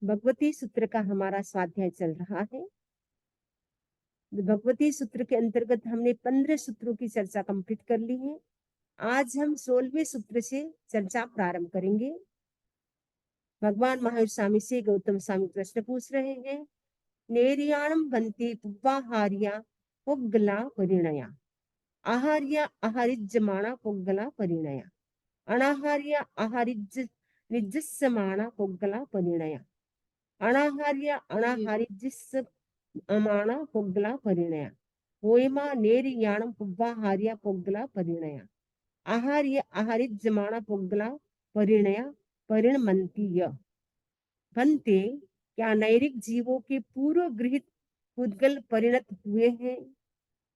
भगवती सूत्र का हमारा स्वाध्याय चल रहा है। भगवती सूत्र के अंतर्गत हमने 15 सूत्रों की चर्चा कंप्लीट कर ली है। आज हम 16वें सूत्र से चर्चा प्रारंभ करेंगे। भगवान महावीर स्वामी से गौतम स्वामी प्रश्न पूछ रहे हैं। नेरियाणम बनते पुब्बाहार्या पुग्गला परिणया आहार्या आहारिज्यमाणा पुग्गला परिणया अनाहार्या आहारिज्य निजस्यमाणा पुग्गला परिणया अनाहार्या अनाहारिज्य ಅಮಾನ ಪೊಗ್ಗಲ ಪರಿಣಯ ಓಯಮ ನೇರಿಯಾಣ ಪುಬ್ಬಾಹಾರ್ಯ ಪೊಗ್ಗಲ ಪರಿಣಯ ಆಹಾರ್ಯ ಆಹಾರಿಜ್ಯಮಾಣ ಪೊಗ್ಗಲ परिणय परिणमंतीय बनते। क्या नैरिक जीवों के पूर्व गृहित पुद्गल परिणत हुए हैं?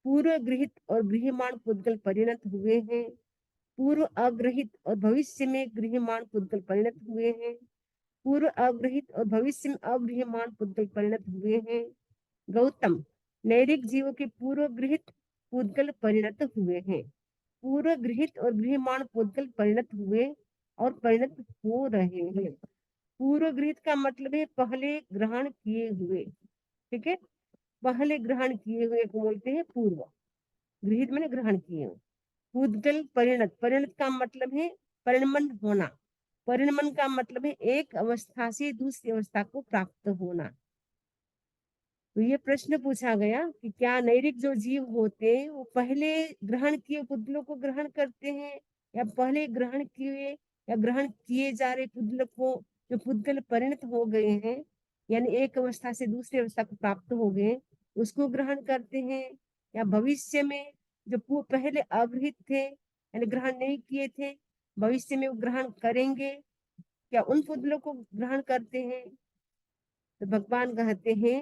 पूर्व गृहित और गृह्यमाण पुद्गल परिणत हुए हैं। पूर्व अग्रहित और भविष्य में गृह्यमाण पुद्गल परिणत हुए हैं। पूर्व अग्रहित और भविष्य में अगृह्यमाण पुद्गल परिणत हुए हैं। गौतम, नैरिक जीवों के पूर्व गृहित पुद्गल परिणत हुए हैं। पूर्व गृहित और गृह्यमाण पुद्गल परिणत हुए और परिणत हो रहे हैं। पूर्व गृहित का मतलब है पहले ग्रहण किए हुए, ठीक है। पहले ग्रहण किए हुए को बोलते हैं पूर्व गृहित, मैंने ग्रहण किए हुए। पुद्गल परिणत, परिणत का मतलब है परिणमन होना। परिणमन का मतलब है एक अवस्था से दूसरी अवस्था को प्राप्त होना। तो ये प्रश्न पूछा गया कि क्या नैरिक जो जीव होते हैं वो पहले ग्रहण किए पुद्गलों को ग्रहण करते हैं या पहले ग्रहण किए या ग्रहण किए जा रहे पुद्गल को, जो पुद्गल परिणत हो गए हैं यानी एक अवस्था से दूसरी अवस्था को प्राप्त हो गए, उसको ग्रहण करते हैं, या भविष्य में जो पहले अग्रहित थे यानी ग्रहण नहीं किए थे, भविष्य में वो ग्रहण करेंगे, क्या उन पुद्गलों को ग्रहण करते हैं? तो भगवान कहते हैं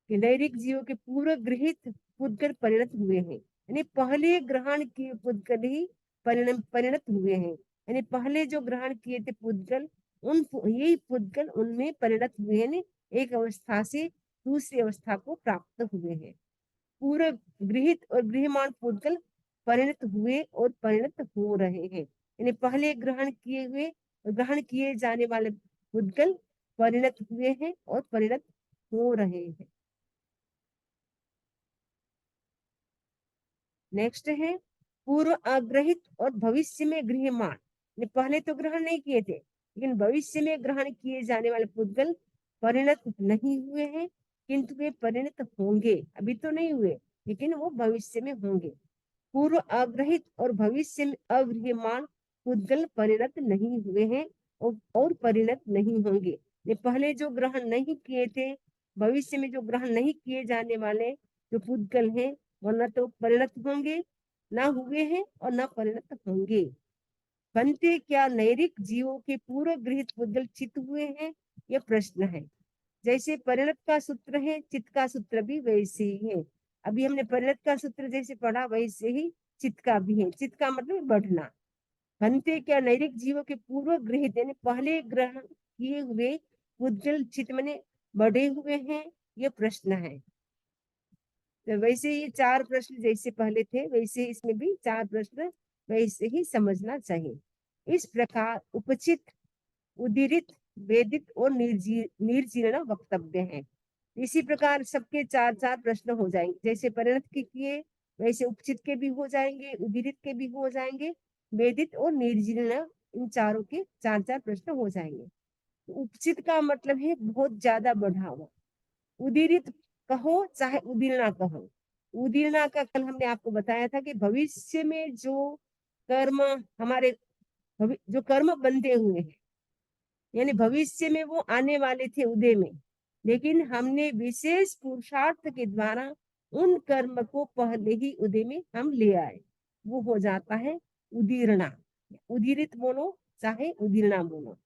कि नैरिक जीवों के पूर्व गृहित पुद्गल परिणत हुए हैं, यानी पहले ग्रहण किए पुद्गल ही परिणत हुए हैं, यानी पहले जो ग्रहण किए थे पुद्गल, यही पुद्गल उनमें परिणत हुए हैं, एक अवस्था से दूसरी अवस्था को प्राप्त हुए हैं। पूर्व गृहित और गृह्यमाण पुद्गल परिणत हुए और परिणत हो रहे हैं, यानी पहले ग्रहण किए हुए और ग्रहण किए जाने वाले पुद्गल परिणत हुए हैं और परिणत हो रहे हैं। नेक्स्ट है पूर्व अग्रहित और भविष्य में गृह्यमाण, पहले तो ग्रहण नहीं किए थे लेकिन भविष्य में ग्रहण किए जाने वाले पुद्गल परिणत नहीं हुए हैं, किंतु वे परिणत होंगे। अभी तो नहीं हुए लेकिन वो भविष्य में होंगे। पूर्व अग्रहित और भविष्य में अगृह्यमाण पुद्गल परिणत नहीं हुए हैं और परिणत नहीं होंगे। ये पहले जो ग्रहण नहीं किए थे, भविष्य में जो ग्रहण नहीं किए जाने वाले जो पुद्गल हैं, वो न तो परिणत होंगे, न हुए हैं और न परिणत होंगे। बनते क्या नैरिक जीवों के पूर्व गृहित पुद्गल चित हुए हैं? यह प्रश्न है। जैसे परिणत का सूत्र है, चित्त का सूत्र भी वैसे ही है। अभी हमने परिणत का सूत्र जैसे पढ़ा वैसे ही चित्त का भी है। चित्त का मतलब बढ़ना। बनते क्या नैरिक जीवों के पूर्व गृहित यानी पहले ग्रहण किए हुए पुद्गल चित्त में बढ़े हुए हैं? यह प्रश्न है। तो वैसे ये 4 प्रश्न जैसे पहले थे वैसे इसमें भी 4 प्रश्न वैसे ही समझना चाहिए। इस प्रकार उपचित, उदीरित, वेदित और निर्जीर्ण वक्तव्य है। इसी प्रकार सबके 4-4 प्रश्न हो जाएंगे। जैसे परिणत के किए वैसे उपचित के भी हो जाएंगे, उदीरित के भी हो जाएंगे, वेदित और निर्जीर्ण, इन चारों के 4-4 प्रश्न हो जाएंगे। उपचित का मतलब है बहुत ज्यादा बढ़ा हुआ। उदीरित कहो चाहे उदीर्णा कहो। उदीर्णा का कल हमने आपको बताया था कि भविष्य में जो कर्म हमारे जो कर्म बंधे हुए हैं यानी भविष्य में वो आने वाले थे उदय में, लेकिन हमने विशेष पुरुषार्थ के द्वारा उन कर्म को पहले ही उदय में हम ले आए, वो हो जाता है उदीर्णा। उदीरित बोलो चाहे उदीर्णा बोलो,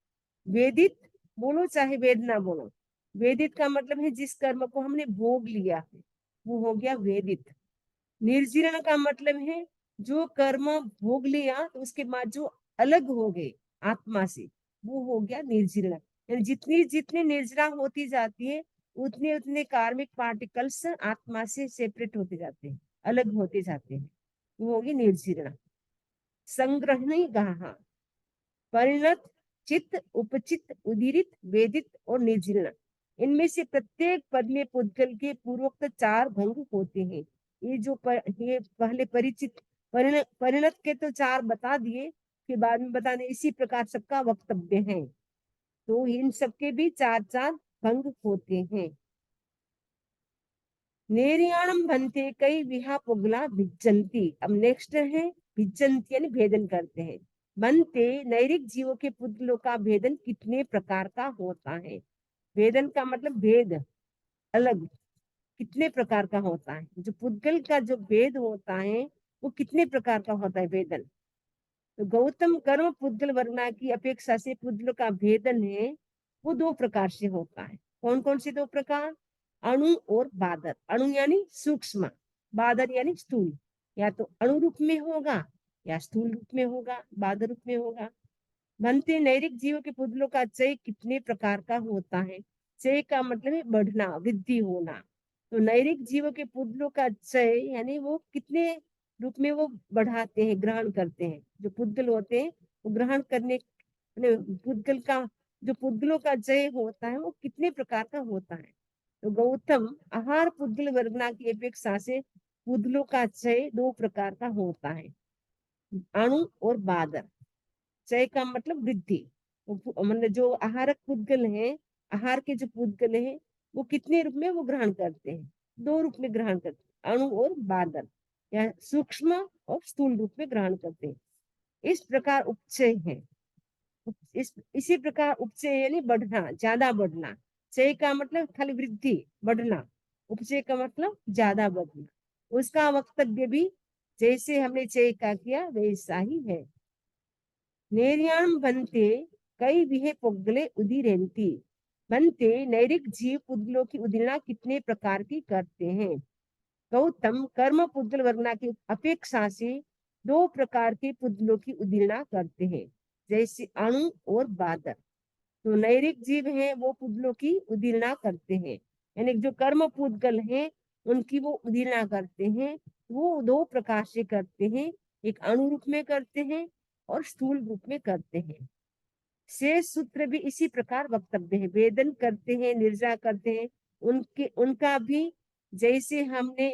वेदित बोलो चाहे वेदना बोलो। वेदित का मतलब है जिस कर्म को हमने भोग लिया है, वो हो गया वेदित। निर्जीर्ण का मतलब है जो कर्म भोग लिया तो उसके बाद जो अलग हो गए आत्मा से, वो हो गया निर्जीर्ण। यानी जितनी जितनी निर्जरा होती जाती है उतने उतने कार्मिक पार्टिकल्स आत्मा से सेपरेट होते जाते हैं, अलग होते जाते हैं, वो होगी निर्जीर्ण। संग्रहणी गाहा परिणत चित्त, उपचित, उदीरित, वेदित और निर्जीर्ण, इनमें से प्रत्येक पद में पुद्गल के पूर्वोक्त 4 भंग होते हैं। ये पहले परिणत के तो 4 बता दिए, फिर बाद में बता दें, इसी प्रकार सबका वक्तव्य है। तो इन सबके भी 4 भंग होते हैं। नेरियाणम बनते कई विहा पुगला भिज्जंती। अब नेक्स्ट है भिज्जंती, यानी भेदन करते हैं। बनते नैरिक जीवों के पुद्गलों का भेदन कितने प्रकार का होता है। भेदन का मतलब भेद, अलग, कितने प्रकार का होता है। जो पुद्गल का जो भेद होता है वो कितने प्रकार का होता है भेदन। तो गौतम कर्म पुद्गल वर्णा की अपेक्षा से पुद्गल का भेदन है वो 2 प्रकार से होता है। कौन कौन से 2 प्रकार। अणु और बादर। अणु यानी सूक्ष्म, बादर यानी स्थूल। या तो अणु रूप में होगा या स्थूल रूप में होगा, बादर रूप में होगा। बनते नैरिक जीवों के पुद्गलों का चय कितने प्रकार का होता है। चय का मतलब है बढ़ना, वृद्धि होना। तो नैरिक जीवों के पुद्गलों का चय यानी वो कितने रूप में वो बढ़ाते हैं, ग्रहण करते हैं। जो पुद्गल होते हैं वो ग्रहण करने, पुद्गल का जो पुद्गलों का जय होता है वो कितने प्रकार का होता है। तो गौतम आहार पुद्गल वर्गना की अपेक्षा से पुद्गलों का चय 2 प्रकार का होता है, अणु और बादर। चय का मतलब वृद्धि। मतलब जो आहारक पुद्गल है, आहार के जो पुद्गल है वो कितने रूप में वो ग्रहण करते हैं, 2 रूप में ग्रहण करते हैं, अणु और बादल, या सूक्ष्म और स्थूल रूप में ग्रहण करते हैं। इस प्रकार उपचय है। इसी प्रकार उपचय यानी बढ़ना, ज्यादा बढ़ना। चय का मतलब खाली वृद्धि, बढ़ना। उपचय का मतलब ज्यादा बढ़ना। उसका वक्तव्य भी जैसे हमने चय का किया वैसा ही है। नेरियाम बनते कई विहे पुगले उदिरेंती। बनते नैरिक जीव पुद्गलों की उदिरना कितने प्रकार की करते हैं। गौतम कर्म पुद्गल वर्णना की अपेक्षा से 2 प्रकार के पुद्गलों की उदिरना करते हैं, जैसे अणु और बादर। तो नैरिक जीव हैं वो पुद्गलों की उदिरना करते हैं, यानी जो कर्म पुद्गल हैं उनकी वो उदिरना करते हैं। वो 2 प्रकार से करते हैं, एक अणु रूप में करते हैं और स्थूल रूप में करते हैं। शेष सूत्र भी इसी प्रकार वक्तव्य है। वेदन करते हैं, निर्जा करते हैं, उनका भी जैसे हमने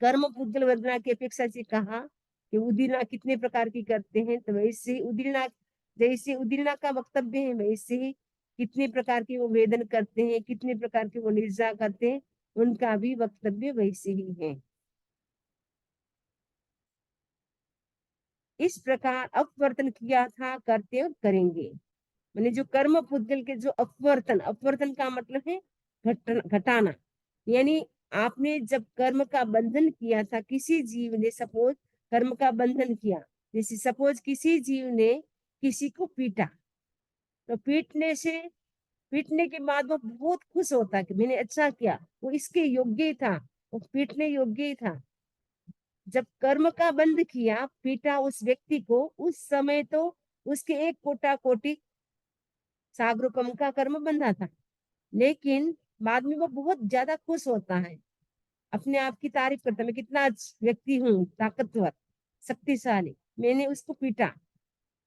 कर्म पुद्गल वर्णना की अपेक्षा से कहा कि उदीर्णा कितने प्रकार की करते हैं, तो वैसे ही उदीर्णा, जैसे उदीर्णा का वक्तव्य है वैसे ही कितने प्रकार के वो वेदन करते हैं, कितने प्रकार के वो निर्जा करते हैं, उनका भी वक्तव्य वैसे ही है। इस प्रकार अपवर्तन किया था, करते और करेंगे। मैंने जो कर्म पुद्गल के जो अपवर्तन, अपवर्तन का मतलब है घटाना। यानी आपने जब कर्म का बंधन किया था, किसी जीव ने सपोज कर्म का बंधन किया, जैसे सपोज किसी जीव ने किसी को पीटा, तो पीटने के बाद वो बहुत खुश होता कि मैंने अच्छा किया, वो इसके योग्य ही था, वो पीटने योग्य ही था। जब कर्म का बंध किया, पीटा उस व्यक्ति को, उस समय तो उसके एक कोटा कोटि सागरोपम का कर्म बंधा था, लेकिन बाद में वो बहुत ज्यादा खुश होता है, अपने आप की तारीफ करता है, मैं कितना व्यक्ति हूँ, ताकतवर, शक्तिशाली, मैंने उसको पीटा।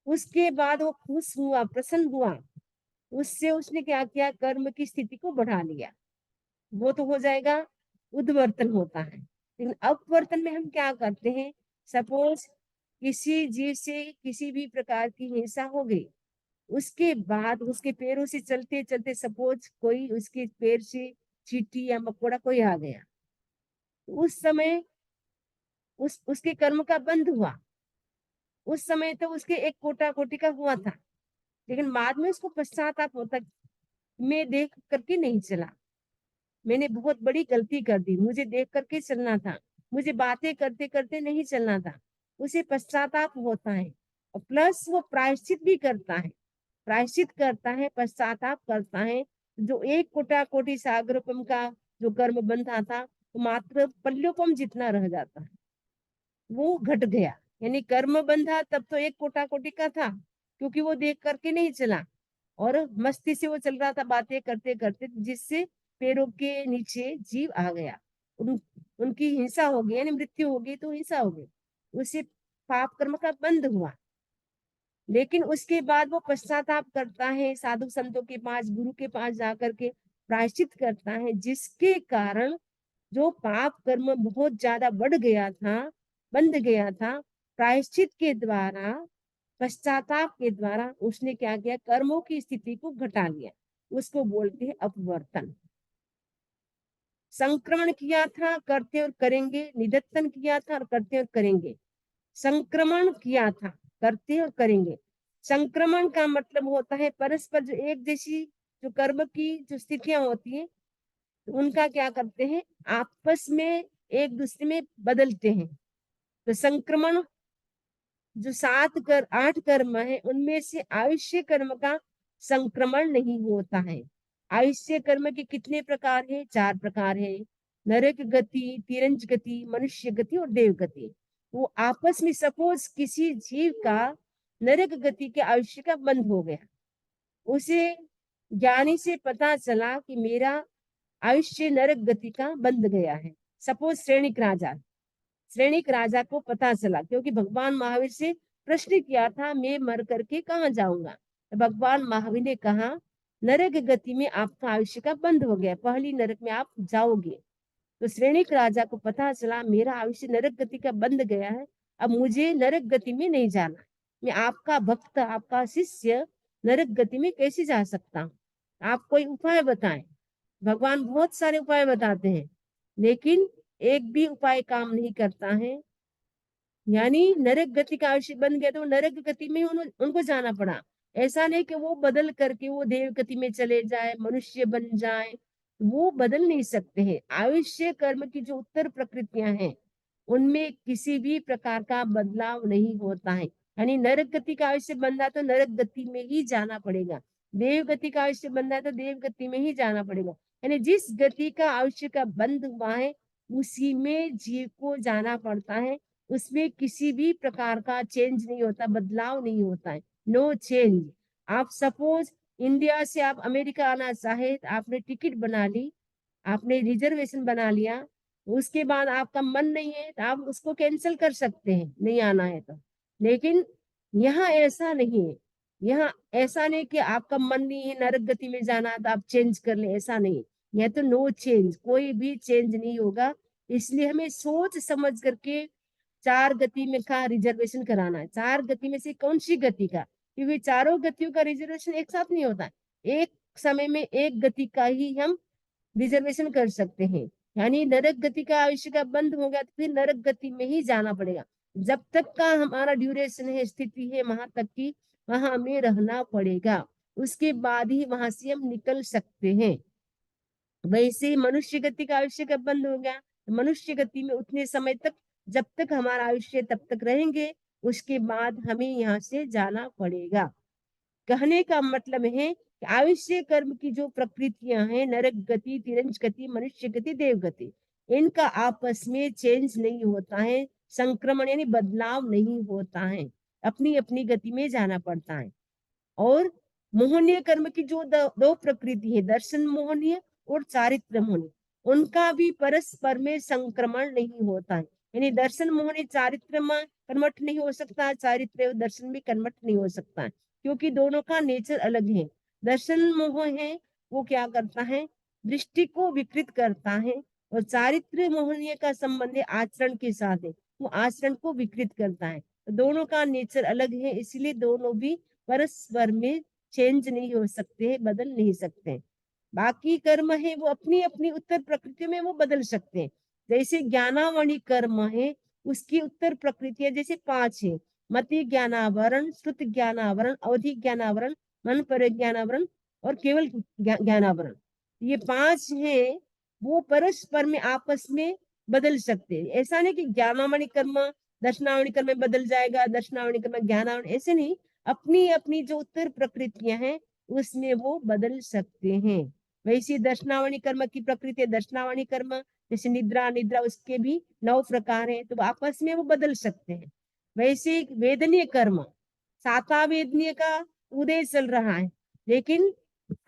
उसके बाद वो खुश हुआ, प्रसन्न हुआ, उससे उसने क्या किया, कर्म की स्थिति को बढ़ा लिया। वो तो हो जाएगा, उद्वर्तन होता है। लेकिन अपवर्तन में हम क्या करते हैं, सपोज किसी जीव से किसी भी प्रकार की हिंसा हो गई, उसके बाद उसके पैरों से चलते चलते सपोज कोई उसके पैर से चींटी या मकोड़ा कोई आ गया, उस समय उसके कर्म का बंध हुआ। उस समय तो उसके एक कोटा कोटि का हुआ था, लेकिन बाद में उसको पश्चाताप होता, मैं देख करके नहीं चला, मैंने बहुत बड़ी गलती कर दी, मुझे देख करके चलना था, मुझे बातें करते करते नहीं चलना था। उसे पश्चाताप होता है, और प्लस वो प्रायश्चित भी करता है, प्रायश्चित करता है, पश्चाताप करता है। जो एक कोटा कोटि सागरोपम का जो कर्म बंधा था, वो मात्र पल्योपम जितना रह जाता है, वो घट गया। यानी कर्म बंधा तब तो एक कोटा कोटि का था, क्योंकि वो देख करके नहीं चला और मस्ती से वो चल रहा था, बातें करते करते, जिससे पैरों के नीचे जीव आ गया, उनकी हिंसा हो गई, यानी मृत्यु हो गई, तो हिंसा हो गई, उससे पाप कर्म का बंध हुआ। लेकिन उसके बाद वो पश्चाताप करता है, साधु संतों के पास, गुरु के पास जाकर के प्रायश्चित करता है, जिसके कारण जो पाप कर्म बहुत ज्यादा बढ़ गया था, बंध गया था, प्रायश्चित के द्वारा, पश्चाताप के द्वारा उसने क्या किया, कर्मों की स्थिति को घटा लिया। उसको बोलते हैं अपवर्तन। संक्रमण किया था, करते और करेंगे, निधत्तन किया था और करते और करेंगे। संक्रमण किया था, करते और करेंगे। संक्रमण का मतलब होता है परस्पर जो एक जैसी जो कर्म की जो स्थितियां होती है, उनका क्या करते हैं, आपस में एक दूसरे में बदलते हैं। तो संक्रमण जो 8 कर्म है, उनमें से आयुष्य कर्म का संक्रमण नहीं होता है। आयुष्य कर्म के कितने प्रकार है? 4 प्रकार है। नरक गति, तिरंज गति, मनुष्य गति और देव गति। वो आपस में, सपोज किसी जीव का नरक गति के आयुष्य का बंध हो गया, उसे ज्ञानी से पता चला कि मेरा आयुष्य नरक गति का बंध गया है। सपोज श्रेणिक राजा को पता चला, क्योंकि भगवान महावीर से प्रश्न किया था, मैं मर करके कहाँ जाऊंगा। तो भगवान महावीर ने कहा, नरक गति में आपका आयुष्य का बंध हो गया, पहली नरक में आप जाओगे। तो श्रेणिक राजा को पता चला, मेरा आयुष्य नरक गति का बंध गया है, अब मुझे नरक गति में नहीं जाना। मैं आपका भक्त, आपका शिष्य नरक गति में कैसे जा सकता हूँ? आप कोई उपाय बताएं। भगवान बहुत सारे उपाय बताते हैं, लेकिन एक भी उपाय काम नहीं करता है। यानी नरक गति का आयुष्य बन गया तो नरक गति में उनको जाना पड़ा। ऐसा नहीं कि वो बदल करके वो देव गति में चले जाए, मनुष्य बन जाए, वो बदल नहीं सकते हैं। आयुष्य कर्म की जो उत्तर प्रकृतियां हैं, उनमें किसी भी प्रकार का बदलाव नहीं होता है। यानी नरक गति का आयुष्य बंधा तो नरक गति में ही जाना पड़ेगा, देव गति का आयुष्य बंधा है तो देव गति में ही जाना पड़ेगा। यानी जिस गति का आयुष्य का बंध हुआ है, उसी में जीव को जाना पड़ता है। उसमें किसी भी प्रकार का चेंज नहीं होता, बदलाव नहीं होता है, नो चेंज। आप सपोज इंडिया से आप अमेरिका आना चाहे, आपने टिकट बना ली, आपने रिजर्वेशन बना लिया, उसके बाद आपका मन नहीं है तो आप उसको कैंसिल कर सकते हैं, नहीं आना है तो। लेकिन यहाँ ऐसा नहीं है। यहाँ ऐसा नहीं कि आपका मन नहीं है नरक गति में जाना तो आप चेंज कर ले, ऐसा नहीं। यह तो नो चेंज, कोई भी चेंज नहीं होगा। इसलिए हमें सोच समझ करके 4 गति में का रिजर्वेशन कराना है। 4 गति में से कौन सी गति का? क्योंकि चारों गतियों का रिजर्वेशन एक साथ नहीं होता है। एक समय में एक गति का ही हम रिजर्वेशन कर सकते हैं। यानी नरक गति का आयुष्य का बंद हो गया तो फिर नरक गति में ही जाना पड़ेगा। जब तक का हमारा ड्यूरेशन है, स्थिति है वहां तक की, वहां हमें रहना पड़ेगा। उसके बाद ही वहां से हम निकल सकते हैं। वैसे मनुष्य गति का आयुष्य कब बंद हो गया? मनुष्य गति में उतने समय तक, जब तक हमारा आयुष्य तब तक रहेंगे, उसके बाद हमें यहाँ से जाना पड़ेगा। कहने का मतलब है कि आयुष्य कर्म की जो प्रकृतियां हैं, नरक गति, तिरंज गति, मनुष्य गति, देव गति, इनका आपस में चेंज नहीं होता है, संक्रमण यानी बदलाव नहीं होता है, अपनी अपनी गति में जाना पड़ता है। और मोहनीय कर्म की जो दो प्रकृति है, दर्शन मोहनीय और चारित्र मोहनीय, उनका भी परस्पर में संक्रमण नहीं होता है। यानी दर्शन मोहनीय चारित्र में कन्वर्ट नहीं हो सकता, चारित्र और दर्शन भी कन्वर्ट नहीं हो सकता है, क्योंकि दोनों का नेचर अलग है। दर्शन मोह है, वो क्या करता है, दृष्टि को विकृत करता है, और चारित्र मोहनीय का संबंध है आचरण के साथ है, वो आचरण को विकृत करता है। तो दोनों का नेचर अलग है, इसलिए दोनों भी परस्पर में चेंज नहीं हो सकते, बदल नहीं सकते। बाकी कर्म है वो अपनी अपनी उत्तर प्रकृति में वो बदल सकते हैं। जैसे ज्ञानावणी कर्म है, उसकी उत्तर प्रकृतियां जैसे 5 है, मति ज्ञानावरण, श्रुत ज्ञानावरण, अवधि ज्ञानावरण, मन पर ज्ञानावरण और केवल ज्ञानावरण। ये 5 है, वो परस्पर में आपस में बदल सकते हैं। ऐसा नहीं कि ज्ञानावणी कर्म दर्शनावणी कर्म में बदल जाएगा, दर्शनावणी कर्म ज्ञानावणी, ऐसे नहीं। अपनी अपनी जो उत्तर प्रकृतियां हैं, उसमें वो बदल सकते हैं। वैसे दर्शनावणी कर्म की प्रकृति है, दर्शनावणी कर्म जैसे निद्रा, निद्रा उसके भी 9 प्रकार हैं, तो आपस में वो बदल सकते हैं। वैसे वेदनीय कर्म, साता वेदनीय का उदय चल रहा है, लेकिन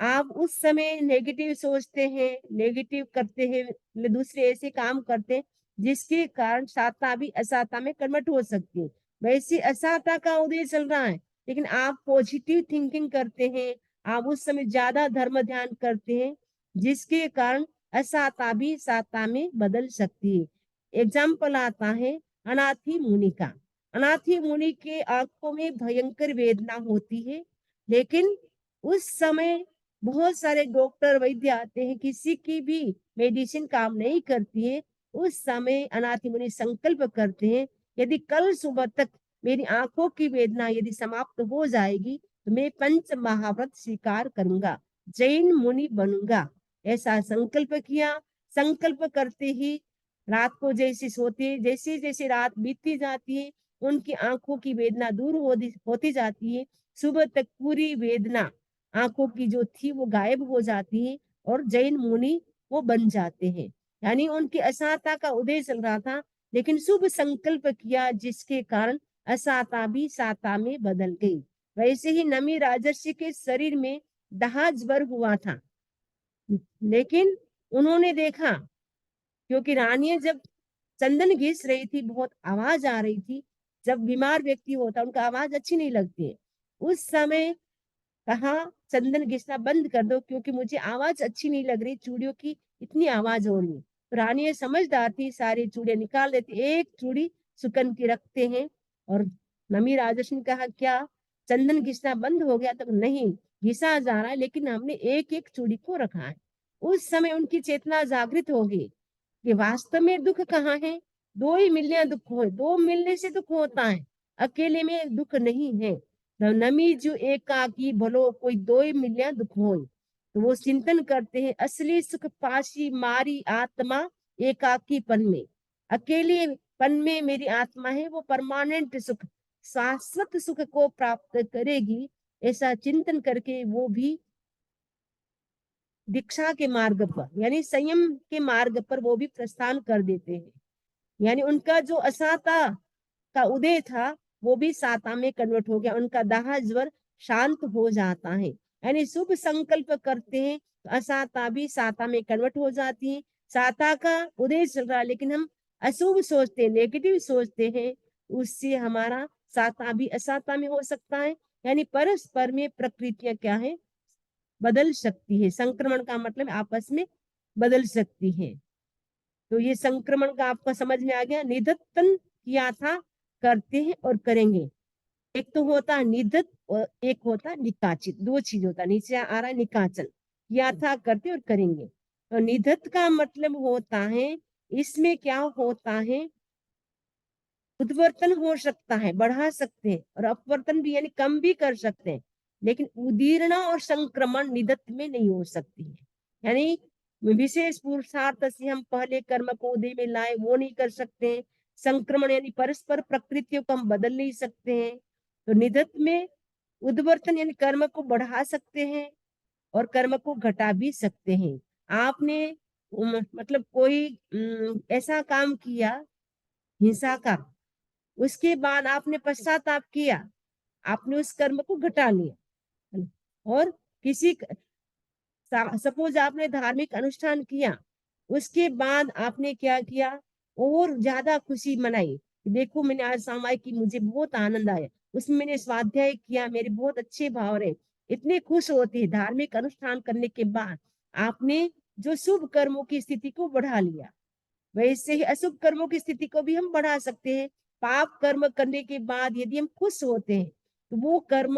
आप उस समय नेगेटिव सोचते हैं, नेगेटिव करते हैं, दूसरे ऐसे काम करते हैं जिसके कारण साता भी असाता में कन्वर्ट हो सकती है। वैसे असाता का उदय चल रहा है, लेकिन आप पॉजिटिव थिंकिंग करते हैं, आप उस समय ज्यादा धर्म ध्यान करते हैं, जिसके कारण असाता भी साता में बदल सकती है। एग्जाम्पल आता है अनाथी मुनि का। अनाथी मुनि के आंखों में भयंकर वेदना होती है, लेकिन उस समय बहुत सारे डॉक्टर वैद्य आते हैं, किसी की भी मेडिसिन काम नहीं करती है। उस समय अनाथी मुनि संकल्प करते हैं, यदि कल सुबह तक मेरी आंखों की वेदना यदि समाप्त हो जाएगी तो मैं पंच महाव्रत स्वीकार करूंगा, जैन मुनि बनूंगा। ऐसा संकल्प किया। संकल्प करते ही रात को जैसे सोते, जैसे जैसे रात बीतती जाती है, उनकी आंखों की वेदना दूर होती जाती है। सुबह तक पूरी वेदना आंखों की जो थी वो गायब हो जाती है और जैन मुनि वो बन जाते हैं। यानी उनकी असाता का उदय चल रहा था, लेकिन शुभ संकल्प किया, जिसके कारण असाता भी साता में बदल गई। वैसे ही नमी राजर्षि के शरीर में दहा ज्वर हुआ था, लेकिन उन्होंने देखा, क्योंकि रानी जब चंदन घिस रही थी, बहुत आवाज आ रही थी। जब बीमार व्यक्ति होता उनका आवाज अच्छी नहीं लगती है। उस समय कहा चंदन घिसना बंद कर दो, क्योंकि मुझे आवाज अच्छी नहीं लग रही, चूड़ियों की इतनी आवाज हो रही है। तो रानी समझदार थी, सारी चूड़ियां निकाल देती, एक चूड़ी सुकन की रखते हैं। और नमी राजर्षि ने कहा क्या चंदन घिसना बंद हो गया? तो नहीं, घिसा जा रहा है, लेकिन हमने एक एक चूड़ी को रखा है। उस समय उनकी चेतना जागृत हो गई कि वास्तव में दुख कहाँ है। दो ही मिलने दुख हो, दो मिलने से दुख होता है, अकेले में दुख नहीं है। नमी जो एकाकी भलो कोई दो ही मिलिया दुख हो। तो वो चिंतन करते हैं, असली सुख पाशी मारी आत्मा एकाकी पन में। अकेले पन में मेरी आत्मा है, वो परमानेंट सुख, शाश्वत सुख को प्राप्त करेगी। ऐसा चिंतन करके वो भी दीक्षा के मार्ग पर यानी संयम के मार्ग पर वो भी प्रस्थान कर देते हैं। यानी उनका जो असाता का उदय था वो भी साता में कन्वर्ट हो गया, उनका दाह ज्वर शांत हो जाता है। यानी शुभ संकल्प करते हैं तो असाता भी साता में कन्वर्ट हो जाती है। साता का उदय चल रहा है, लेकिन हम अशुभ सोचते हैं, नेगेटिव सोचते हैं, उससे हमारा साता भी असाता में हो सकता है। यानी परस्पर में प्रकृतियां क्या है, बदल सकती है। संक्रमण का मतलब आपस में बदल सकती है। तो ये संक्रमण का आपका समझ में आ गया। निधत्तन किया था, करते हैं और करेंगे। एक तो होता है निधत और एक होता है निकाचित, दो चीज होता है। नीचे आ रहा है निकाचन, किया था, करते और करेंगे। तो निधत का मतलब होता है, इसमें क्या होता है, उत्वर्तन हो सकता है, बढ़ा सकते हैं, और अपवर्तन भी यानी कम भी कर सकते हैं, लेकिन उदीर्णा और संक्रमण निधत में नहीं हो सकती है। यानी विशेष पुरुषार्थ से हम पहले कर्म को उदय में लाए वो नहीं कर सकते हैं। संक्रमण यानी परस्पर प्रकृतियों को हम बदल नहीं सकते हैं। तो निधत में उद्वर्तन यानी कर्म को बढ़ा सकते हैं और कर्म को घटा भी सकते हैं। आपने मतलब कोई ऐसा काम किया हिंसा का, उसके बाद आपने पश्चाताप किया, आपने उस कर्म को घटा लिया। और किसी सपोज आपने धार्मिक अनुष्ठान किया, उसके बाद आपने क्या किया, और ज्यादा खुशी मनाई, देखो मैंने आज सामायिक की, मुझे बहुत आनंद आया, उसमें मैंने स्वाध्याय किया, मेरे बहुत अच्छे भाव रहे, इतने खुश होते हैं। धार्मिक अनुष्ठान करने के बाद आपने जो शुभ कर्मों की स्थिति को बढ़ा लिया, वैसे ही अशुभ कर्मों की स्थिति को भी हम बढ़ा सकते हैं। पाप कर्म करने के बाद यदि हम खुश होते हैं तो वो कर्म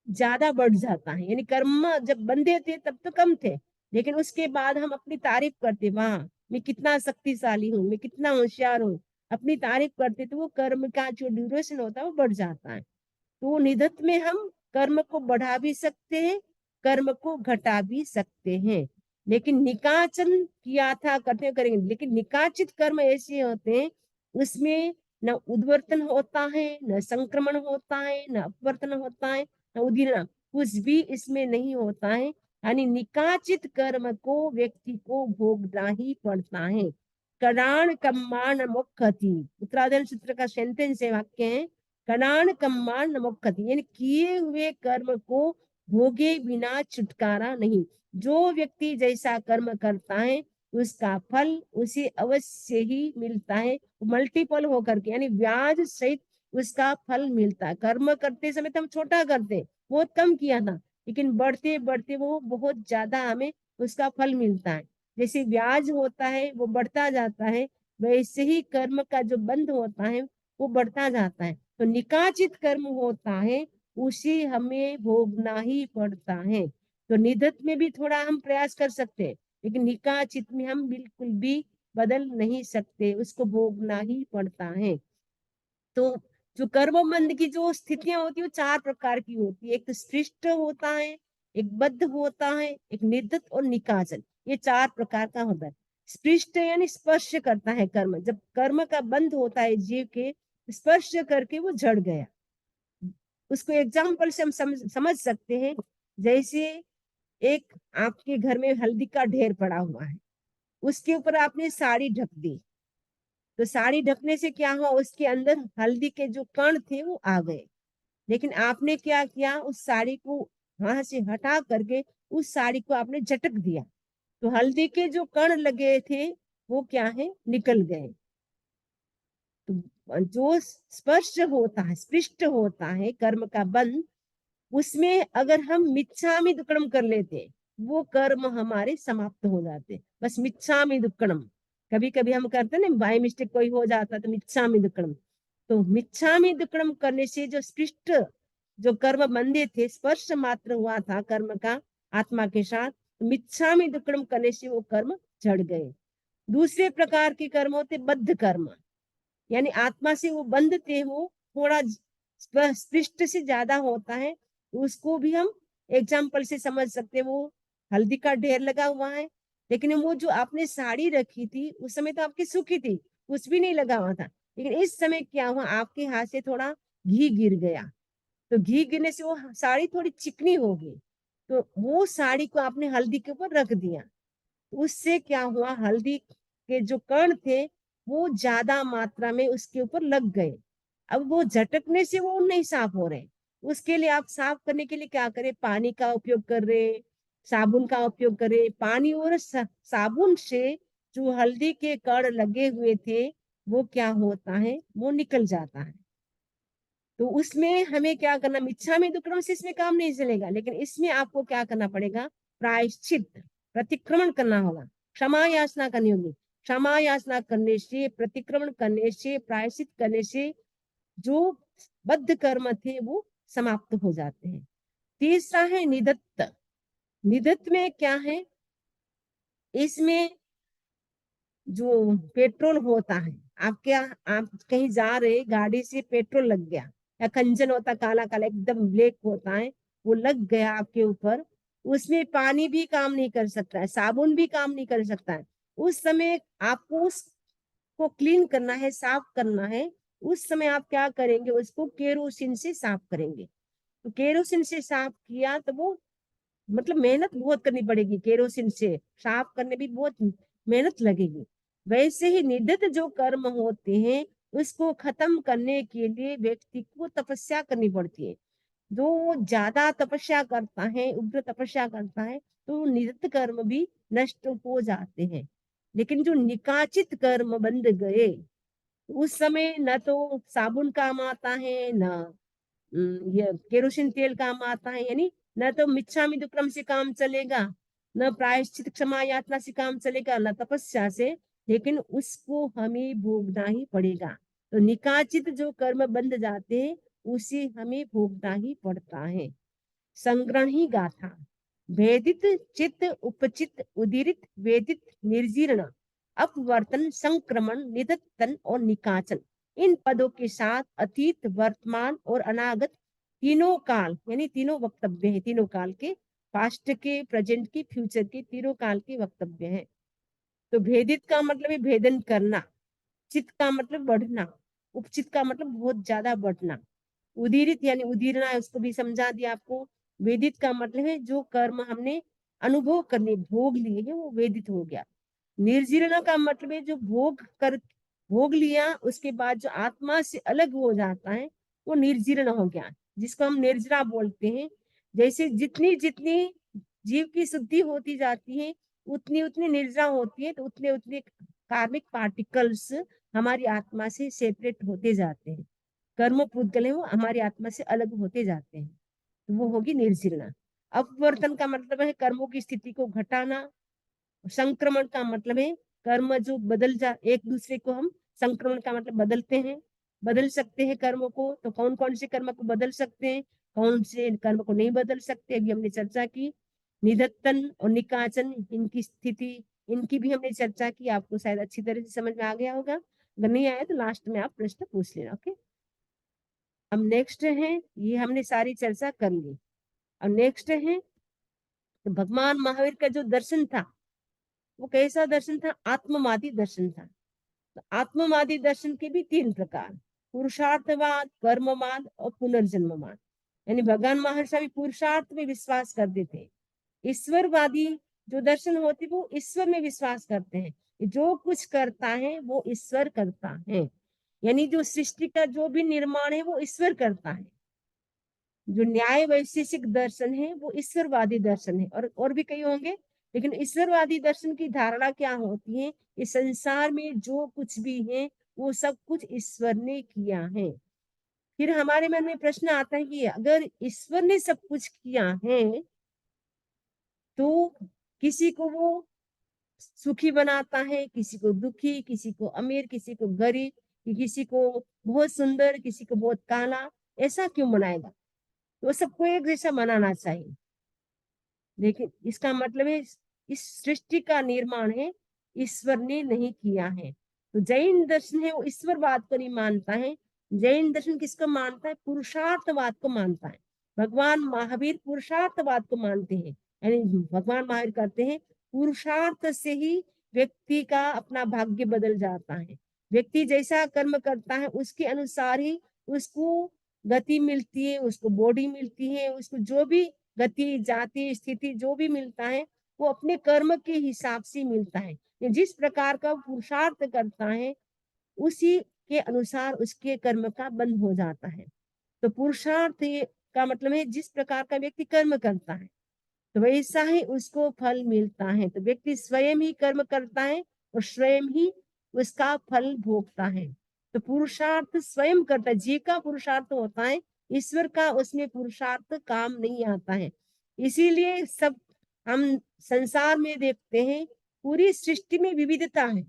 ज्यादा बढ़ जाता है। यानी कर्म जब बंधे थे तब तो कम थे, लेकिन उसके बाद हम अपनी तारीफ करते, वाह मैं कितना शक्तिशाली हूँ, मैं कितना होशियार हूँ, अपनी तारीफ करते, तो वो कर्म का जो ड्यूरेशन होता है वो बढ़ जाता है। तो निधत में हम कर्म को बढ़ा भी सकते हैं, कर्म को घटा भी सकते हैं। लेकिन निकाचन किया था, करते करेंगे, लेकिन निकाचित कर्म ऐसे होते हैं, उसमें न उद्वर्तन होता है, न संक्रमण होता है, न अपवर्तन होता है, न उदीर्ण, कुछ भी इसमें नहीं होता है। यानी निकाचित कर्म को व्यक्ति को भोगना ही पड़ता है। कणान कम्मान मुक्खति, उत्तराधर्म सूत्र का सेंटेंस है, वाक्य है, कणान कम्मान मुक्खति, यानी किए हुए कर्म को भोगे बिना छुटकारा नहीं। जो व्यक्ति जैसा कर्म करता है उसका फल उसे अवश्य ही मिलता है, मल्टीपल होकर के, यानी ब्याज सहित उसका फल मिलता है। कर्म करते समय तो हम छोटा करते, बहुत कम किया था, लेकिन बढ़ते बढ़ते वो बहुत ज्यादा हमें उसका फल मिलता है। जैसे ब्याज होता है वो बढ़ता जाता है, वैसे ही कर्म का जो बंध होता है वो बढ़ता जाता है। तो निकाचित कर्म होता है उसे हमें भोगना ही पड़ता है। तो निधत में भी थोड़ा हम प्रयास कर सकते हैं, लेकिन निकाचित में हम बिल्कुल भी बदल नहीं सकते, उसको भोगना ही पड़ता है। तो जो कर्मबंध की जो स्थितियां होती है वो चार प्रकार की होती है। एक तो स्पृष्ट होता है, एक बद्ध होता है, एक निर्दत और निकाचन, ये चार प्रकार का होता है। स्पृष्ट यानी स्पर्श करता है कर्म, जब कर्म का बंध होता है जीव के, स्पर्श करके वो झड़ गया। उसको एग्जाम्पल से हम समझ सकते हैं। जैसे एक आपके घर में हल्दी का ढेर पड़ा हुआ है, उसके ऊपर आपने साड़ी ढक दी, तो साड़ी ढकने से क्या हुआ, उसके अंदर हल्दी के जो कण थे वो आ गए। लेकिन आपने क्या किया, उस साड़ी को वहां से हटा करके उस साड़ी को आपने झटक दिया, तो हल्दी के जो कण लगे थे वो क्या है, निकल गए। तो जो स्पर्श होता है, स्पृष्ट होता है कर्म का बंध, उसमें अगर हम मिच्छामि दुक्कड़म कर लेते, वो कर्म हमारे समाप्त हो जाते। बस मिच्छामि दुक्कड़म, कभी कभी हम करते ना बाय मिस्टेक कोई हो जाता तो मिच्छामि दुक्कड़म, तो मिच्छामि दुक्कड़म करने से जो स्पृष्ट जो कर्म बंधे थे, स्पर्श मात्र हुआ था कर्म का आत्मा के साथ, तो मिच्छामि दुक्कड़म करने से वो कर्म झड़ गए। दूसरे प्रकार के कर्म होते बद्ध कर्म, यानी आत्मा से वो बंध थे, वो थोड़ा स्पृष्ट से ज्यादा होता है, उसको भी हम एग्जाम्पल से समझ सकते हैं। वो हल्दी का ढेर लगा हुआ है, लेकिन वो जो आपने साड़ी रखी थी उस समय तो आपकी सूखी थी, कुछ भी नहीं लगा हुआ था, लेकिन इस समय क्या हुआ, आपके हाथ से थोड़ा घी गिर गया, तो घी गिरने से वो साड़ी थोड़ी चिकनी हो गई, तो वो साड़ी को आपने हल्दी के ऊपर रख दिया, उससे क्या हुआ, हल्दी के जो कण थे वो ज्यादा मात्रा में उसके ऊपर लग गए। अब वो झटकने से वो नहीं साफ हो रहे, उसके लिए आप साफ करने के लिए क्या करें, पानी का उपयोग कर रहे, साबुन का उपयोग करें। पानी और साबुन से जो हल्दी के कण लगे हुए थे वो क्या होता है, वो निकल जाता है। तो उसमें हमें क्या करना, मिच्छा में दुक्कड़म से इसमें काम नहीं चलेगा, लेकिन इसमें आपको क्या करना पड़ेगा, प्रायश्चित, प्रतिक्रमण करना होगा, क्षमा याचना करनी होगी। क्षमा याचना करने से, प्रतिक्रमण करने से, प्रायश्चित करने से जो बद्ध कर्म थे वो समाप्त हो जाते हैं। तीसरा है निधत्त। निधत्त में क्या है, इसमें जो पेट्रोल होता है, आप कहीं जा रहे, गाड़ी से पेट्रोल लग गया, या खंजन होता काला काला एकदम ब्लैक होता है, वो लग गया आपके ऊपर, उसमें पानी भी काम नहीं कर सकता है, साबुन भी काम नहीं कर सकता है। उस समय आपको उसको क्लीन करना है, साफ करना है। उस समय आप क्या करेंगे, उसको केरोसिन से साफ करेंगे। तो केरोसिन से साफ किया तो वो मतलब मेहनत बहुत करनी पड़ेगी, केरोसिन से साफ करने भी बहुत मेहनत लगेगी। वैसे ही निधत जो कर्म होते हैं उसको खत्म करने के लिए व्यक्ति को तपस्या करनी पड़ती है। जो ज्यादा तपस्या करता है, उग्र तपस्या करता है, तो निधत कर्म भी नष्ट हो जाते हैं। लेकिन जो निकाचित कर्म बंध गए, उस समय न तो साबुन काम आता है, न ये केरोसिन तेल काम आता है, यानी न तो मिच्छामि दुक्कड़म से काम चलेगा, न प्रायश्चित क्षमा यात्रा से काम चलेगा, न तपस्या से, लेकिन उसको हमें भोगना ही पड़ेगा। तो निकाचित जो कर्म बंध जाते हैं उसे हमें भोगना ही पड़ता है। संग्रह ही गाथा, भेदित चित्त उपचित उदीरित वेदित निर्जीर्ण अपवर्तन संक्रमण निधत्तन और निकाचन, इन पदों के साथ अतीत वर्तमान और अनागत तीनों काल, यानी तीनों वक्तव्य है, तीनों काल के, पास्ट के, प्रेजेंट के, फ्यूचर के, तीनों काल के वक्तव्य है। तो भेदित का मतलब है भेदन करना, चित का मतलब बढ़ना, उपचित का मतलब बहुत ज्यादा बढ़ना, उदीरित यानी उदीरना है, उसको भी समझा दिया आपको। वेदित का मतलब है जो कर्म हमने अनुभव करने भोग लिए हैं वो वेदित हो गया। निर्जीर्ण का मतलब है जो भोग लिया उसके बाद जो आत्मा से अलग हो जाता है वो निर्जीर्ण हो गया, जिसको हम निर्जरा बोलते हैं। जैसे जितनी जितनी जीव की शुद्धि होती जाती है उतनी उतनी निर्जरा होती है, तो उतने उतने कार्मिक पार्टिकल्स हमारी आत्मा से सेपरेट होते जाते हैं। कर्म पूतगल है वो हमारी आत्मा से अलग होते जाते हैं, तो वो होगी निर्जीर्णा। अपवर्तन का मतलब है कर्मों की स्थिति को घटाना। संक्रमण का मतलब है कर्म जो बदल जा, एक दूसरे को हम, संक्रमण का मतलब बदलते हैं, बदल सकते हैं कर्म को। तो कौन कौन से कर्म को बदल सकते हैं, कौन से कर्म को नहीं बदल सकते, अभी हमने चर्चा की। निधत्तन और निकाचन, इनकी स्थिति, इनकी भी हमने चर्चा की। आपको शायद अच्छी तरह से समझ में आ गया होगा, अगर नहीं आया तो लास्ट में आप प्रश्न पूछ लेना। ओके, अब नेक्स्ट है, ये हमने सारी चर्चा कर ली। अब नेक्स्ट है, तो भगवान महावीर का जो दर्शन था वो कैसा दर्शन था, आत्मवादी दर्शन था। तो आत्मवादी दर्शन के भी तीन प्रकार, पुरुषार्थवाद, कर्मवाद और पुनर्जन्मवाद। यानी भगवान महावीर स्वामी पुरुषार्थ में विश्वास करते थे। ईश्वरवादी जो दर्शन होते वो ईश्वर में विश्वास करते हैं, जो कुछ करता है वो ईश्वर करता है। यानी जो सृष्टि का जो भी निर्माण है वो ईश्वर करता है। जो न्याय वैशेषिक दर्शन है वो ईश्वरवादी दर्शन है, और भी कई होंगे। लेकिन ईश्वरवादी दर्शन की धारणा क्या होती है, इस संसार में जो कुछ भी है वो सब कुछ ईश्वर ने किया है। फिर हमारे मन में प्रश्न आता है कि अगर ईश्वर ने सब कुछ किया है तो किसी को वो सुखी बनाता है, किसी को दुखी, किसी को अमीर, किसी को गरीब, किसी को बहुत सुंदर, किसी को बहुत काला, ऐसा क्यों बनाएगा। तो सबको एक जैसा बनाना चाहिए। लेकिन इसका मतलब है इस सृष्टि का निर्माण है ईश्वर ने नहीं किया है। तो जैन दर्शन है वो ईश्वरवाद को नहीं मानता है। जैन दर्शन किसको मानता है, पुरुषार्थवाद को मानता है। भगवान महावीर पुरुषार्थवाद को मानते हैं। यानी भगवान महावीर कहते हैं पुरुषार्थ से ही व्यक्ति का अपना भाग्य बदल जाता है। व्यक्ति जैसा कर्म करता है उसके अनुसार ही उसको गति मिलती है, उसको बॉडी मिलती है, उसको जो भी गति, जाति, स्थिति जो भी मिलता है वो अपने कर्म के हिसाब से मिलता है। जिस प्रकार का पुरुषार्थ करता है उसी के अनुसार उसके कर्म का बंध हो जाता है। तो पुरुषार्थ का मतलब है जिस प्रकार का व्यक्ति कर्म करता है तो वैसा ही उसको फल मिलता है। तो व्यक्ति स्वयं ही कर्म करता है और स्वयं ही उसका फल भोगता है। तो पुरुषार्थ स्वयं करता है, जीव का पुरुषार्थ होता है, ईश्वर का उसमें पुरुषार्थ काम नहीं आता है। इसीलिए सब हम संसार में देखते हैं पूरी सृष्टि में विविधता है।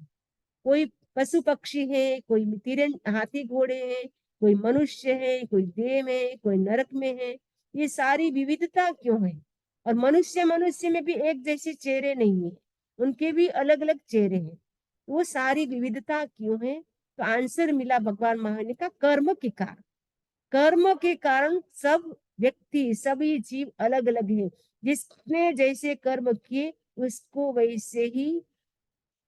कोई पशु पक्षी है, कोई तिरन हाथी घोड़े हैं, कोई मनुष्य है, कोई देव है, कोई नरक में है। ये सारी विविधता क्यों है। और मनुष्य मनुष्य में भी एक जैसे चेहरे नहीं है, उनके भी अलग अलग चेहरे हैं। तो वो सारी विविधता क्यों है, तो आंसर मिला भगवान महावीर का कर्म के कारण। कर्म के कारण सब व्यक्ति, सभी जीव अलग अलग है। जिसने जैसे कर्म किए उसको वैसे ही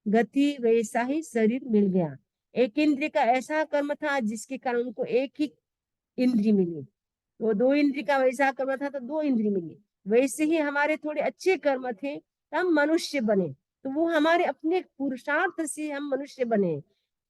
गति, वैसा ही शरीर मिल गया। एक इंद्रिय का ऐसा कर्म था जिसके कारण उनको एक ही इंद्री मिली, तो दो इंद्री का वैसा कर्म था तो दो इंद्री मिली। वैसे ही हमारे थोड़े अच्छे कर्म थे तो हम मनुष्य बने, तो वो हमारे अपने पुरुषार्थ से हम मनुष्य बने।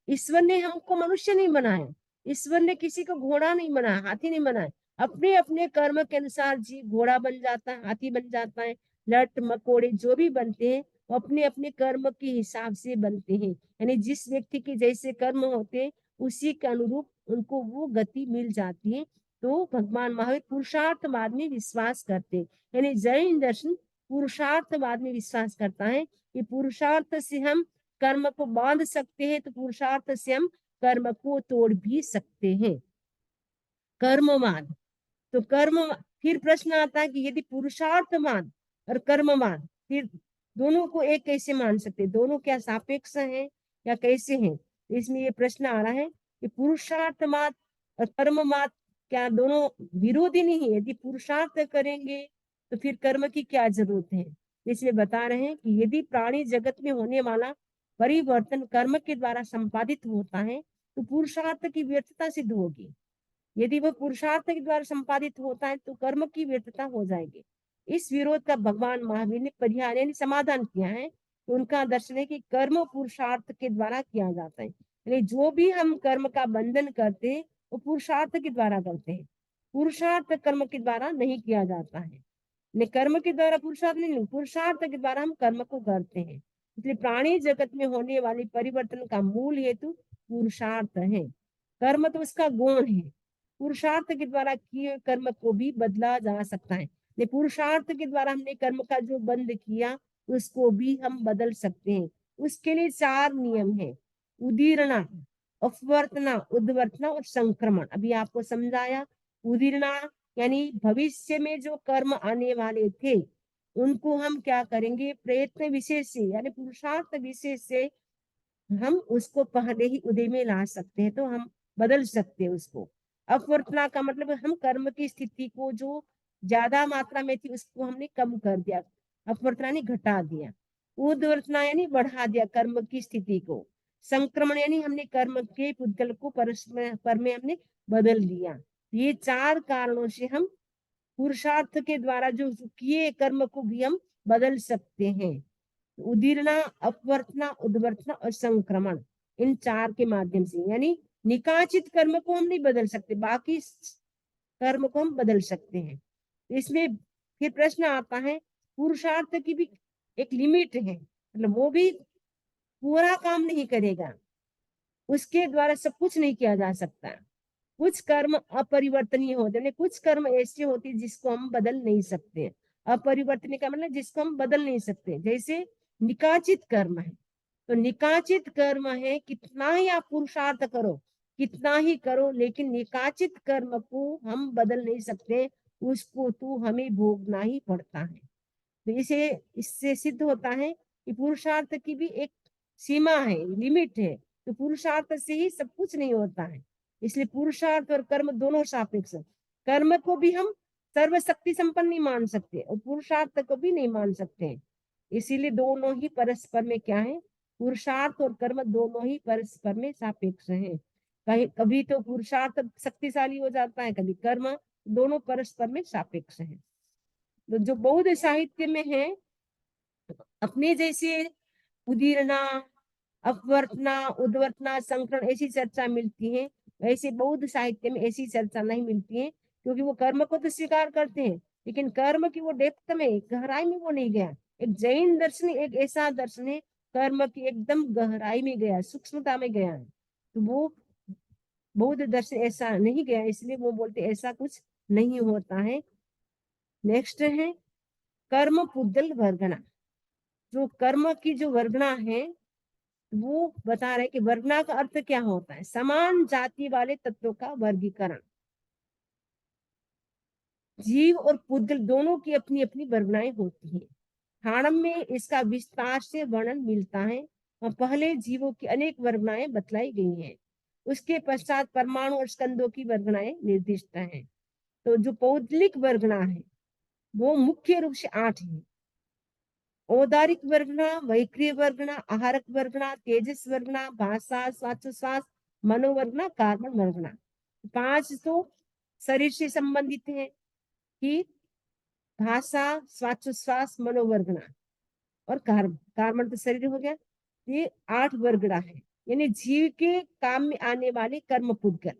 ईश्वर ने हमको मनुष्य नहीं बनाया, ईश्वर ने किसी को घोड़ा नहीं बनाया, हाथी नहीं बनाया। अपने अपने कर्म के अनुसार जीव घोड़ा बन जाता है, हाथी बन जाता है, लट मकोड़े जो भी बनते हैं वो अपने अपने कर्म के हिसाब से बनते हैं। यानी जिस व्यक्ति के जैसे कर्म होते हैं उसी के अनुरूप उनको वो गति मिल जाती है। तो भगवान महावीर पुरुषार्थवाद में विश्वास करते हैं। यानी जैन दर्शन पुरुषार्थवाद में विश्वास करता है कि पुरुषार्थ से हम कर्म को बांध सकते हैं, तो पुरुषार्थ से हम कर्म को तोड़ भी सकते हैं। कर्मवाद, तो कर्म, फिर प्रश्न आता है कि यदि पुरुषार्थवाद और कर्मवाद, फिर दोनों को एक कैसे मान सकते, दोनों क्या सापेक्ष हैं या कैसे हैं। तो इसमें ये प्रश्न आ रहा है कि पुरुषार्थवाद और कर्मवाद क्या दोनों विरोधी नहीं है। यदि पुरुषार्थ करेंगे तो फिर कर्म की क्या जरूरत है। इसमें बता रहे हैं कि यदि प्राणी जगत में होने वाला परिवर्तन कर्म के द्वारा संपादित होता है तो पुरुषार्थ की व्यर्थता सिद्ध होगी। यदि वह पुरुषार्थ के द्वारा संपादित होता है तो कर्म की व्यर्थता हो जाएगी। इस विरोध का भगवान महावीर ने परिहार यानी समाधान किया है। तो उनका दर्शन है कि कर्म पुरुषार्थ के द्वारा किया जाता है। यानी जो भी हम कर्म का बंधन करते हैं वो पुरुषार्थ के द्वारा करते हैं, पुरुषार्थ कर्म के द्वारा नहीं किया जाता है। ने कर्म के द्वारा पुरुषार्थ नहीं, पुरुषार्थ के द्वारा हम कर्म को करते हैं। इसलिए प्राणी जगत में होने वाली परिवर्तन का मूल हेतु पुरुषार्थ है। कर्म तो उसका गुण है, पुरुषार्थ के द्वारा किए कर्म को भी बदला जा सकता है। पुरुषार्थ के द्वारा हमने कर्म का जो बंद किया उसको भी हम बदल सकते हैं। उसके लिए 4 नियम है: उदीरना, अपवर्तना, उद्वर्तना और संक्रमण। अभी आपको समझाया। उदीरना यानी भविष्य में जो कर्म आने वाले थे उनको हम क्या करेंगे, प्रयत्न विशेष से यानी पुरुषार्थ विशेष से हम उसको पहले ही उदय में ला सकते हैं, तो हम बदल सकते हैं उसको। अपवर्तना का मतलब हम कर्म की स्थिति को जो ज्यादा मात्रा में थी उसको हमने कम कर दिया, अपवर्तना ने घटा दिया। उद्वर्तना यानी बढ़ा दिया कर्म की स्थिति को। संक्रमण यानी हमने कर्म के पुद्गल को पर में हमने बदल दिया। ये 4 कारणों से हम पुरुषार्थ के द्वारा जो किए कर्म को भी हम बदल सकते हैं। उदीरना, अपवर्तना, उद्वर्तना और संक्रमण, इन 4 के माध्यम से। यानी निकाचित कर्म को हम नहीं बदल सकते, बाकी कर्म को हम बदल सकते हैं। इसमें फिर प्रश्न आता है, पुरुषार्थ की भी एक लिमिट है, मतलब वो भी पूरा काम नहीं करेगा, उसके द्वारा सब कुछ नहीं किया जा सकता। कुछ कर्म अपरिवर्तनीय होते हैं, कुछ कर्म ऐसे होते हैं जिसको हम बदल नहीं सकते। अपरिवर्तनीय का मतलब जिसको हम बदल नहीं सकते, जैसे निकाचित कर्म है। तो निकाचित कर्म है, कितना ही आप पुरुषार्थ करो, कितना ही करो, लेकिन निकाचित कर्म को हम बदल नहीं सकते, उसको तो हमें भोगना ही पड़ता है। तो इसे इससे सिद्ध होता है कि पुरुषार्थ की भी एक सीमा है, लिमिट है। तो पुरुषार्थ से ही सब कुछ नहीं होता है, इसलिए पुरुषार्थ और कर्म दोनों सापेक्ष है। कर्म को भी हम सर्वशक्ति संपन्न नहीं मान सकते और पुरुषार्थ को भी नहीं मान सकते, इसीलिए दोनों ही परस्पर में क्या है, पुरुषार्थ और कर्म दोनों ही परस्पर में सापेक्ष हैं। कहीं कभी तो पुरुषार्थ शक्तिशाली हो जाता है, कभी कर्म, दोनों परस्पर में सापेक्ष हैं। तो जो बौद्ध साहित्य में है, अपने जैसे उदीरना, अपवर्तना, उद्वर्तना, संकरण ऐसी चर्चा मिलती है, वैसे बौद्ध साहित्य में ऐसी चर्चा नहीं मिलती है, क्योंकि वो कर्म को तो स्वीकार करते हैं लेकिन कर्म की वो डेप्थ में, गहराई में वो नहीं गया। एक जैन दर्शन एक ऐसा दर्शन है, कर्म की एकदम गहराई में गया, सूक्ष्मता में गया है। तो वो बौद्ध दर्शन ऐसा नहीं गया, इसलिए वो बोलते ऐसा कुछ नहीं होता है। नेक्स्ट है कर्म पुद्गल वर्गना। जो कर्म की जो वर्गना है वो बता रहे कि वर्गना का अर्थ क्या होता है, समान जाति वाले तत्वों का वर्गीकरण। जीव और पुद्गल दोनों की अपनी अपनी वर्गनाएं होती हैं। हाणम में इसका विस्तार से वर्णन मिलता है और पहले जीवों की अनेक वर्गनाएं बतलाई गई हैं। उसके पश्चात परमाणु और स्कंदों की वर्गनाएं निर्दिष्ट हैं। तो जो पौद्गलिक वर्गना है वो मुख्य रूप से 8 है: औदारिक वर्गना, वैक्रिय वर्गना, आहारक वर्गना, तेजस वर्गना, भाषा, श्वासोच्छ्वास, मनोवर्गना, कार्बन वर्गना। 5 तो शरीर से संबंधित है कि भाषा, श्वासोच्छ्वास, मनोवर्गना और कार्बन तो शरीर हो गया। ये 8 वर्गना है, यानी जीव के काम में आने वाले कर्म पुद्गल।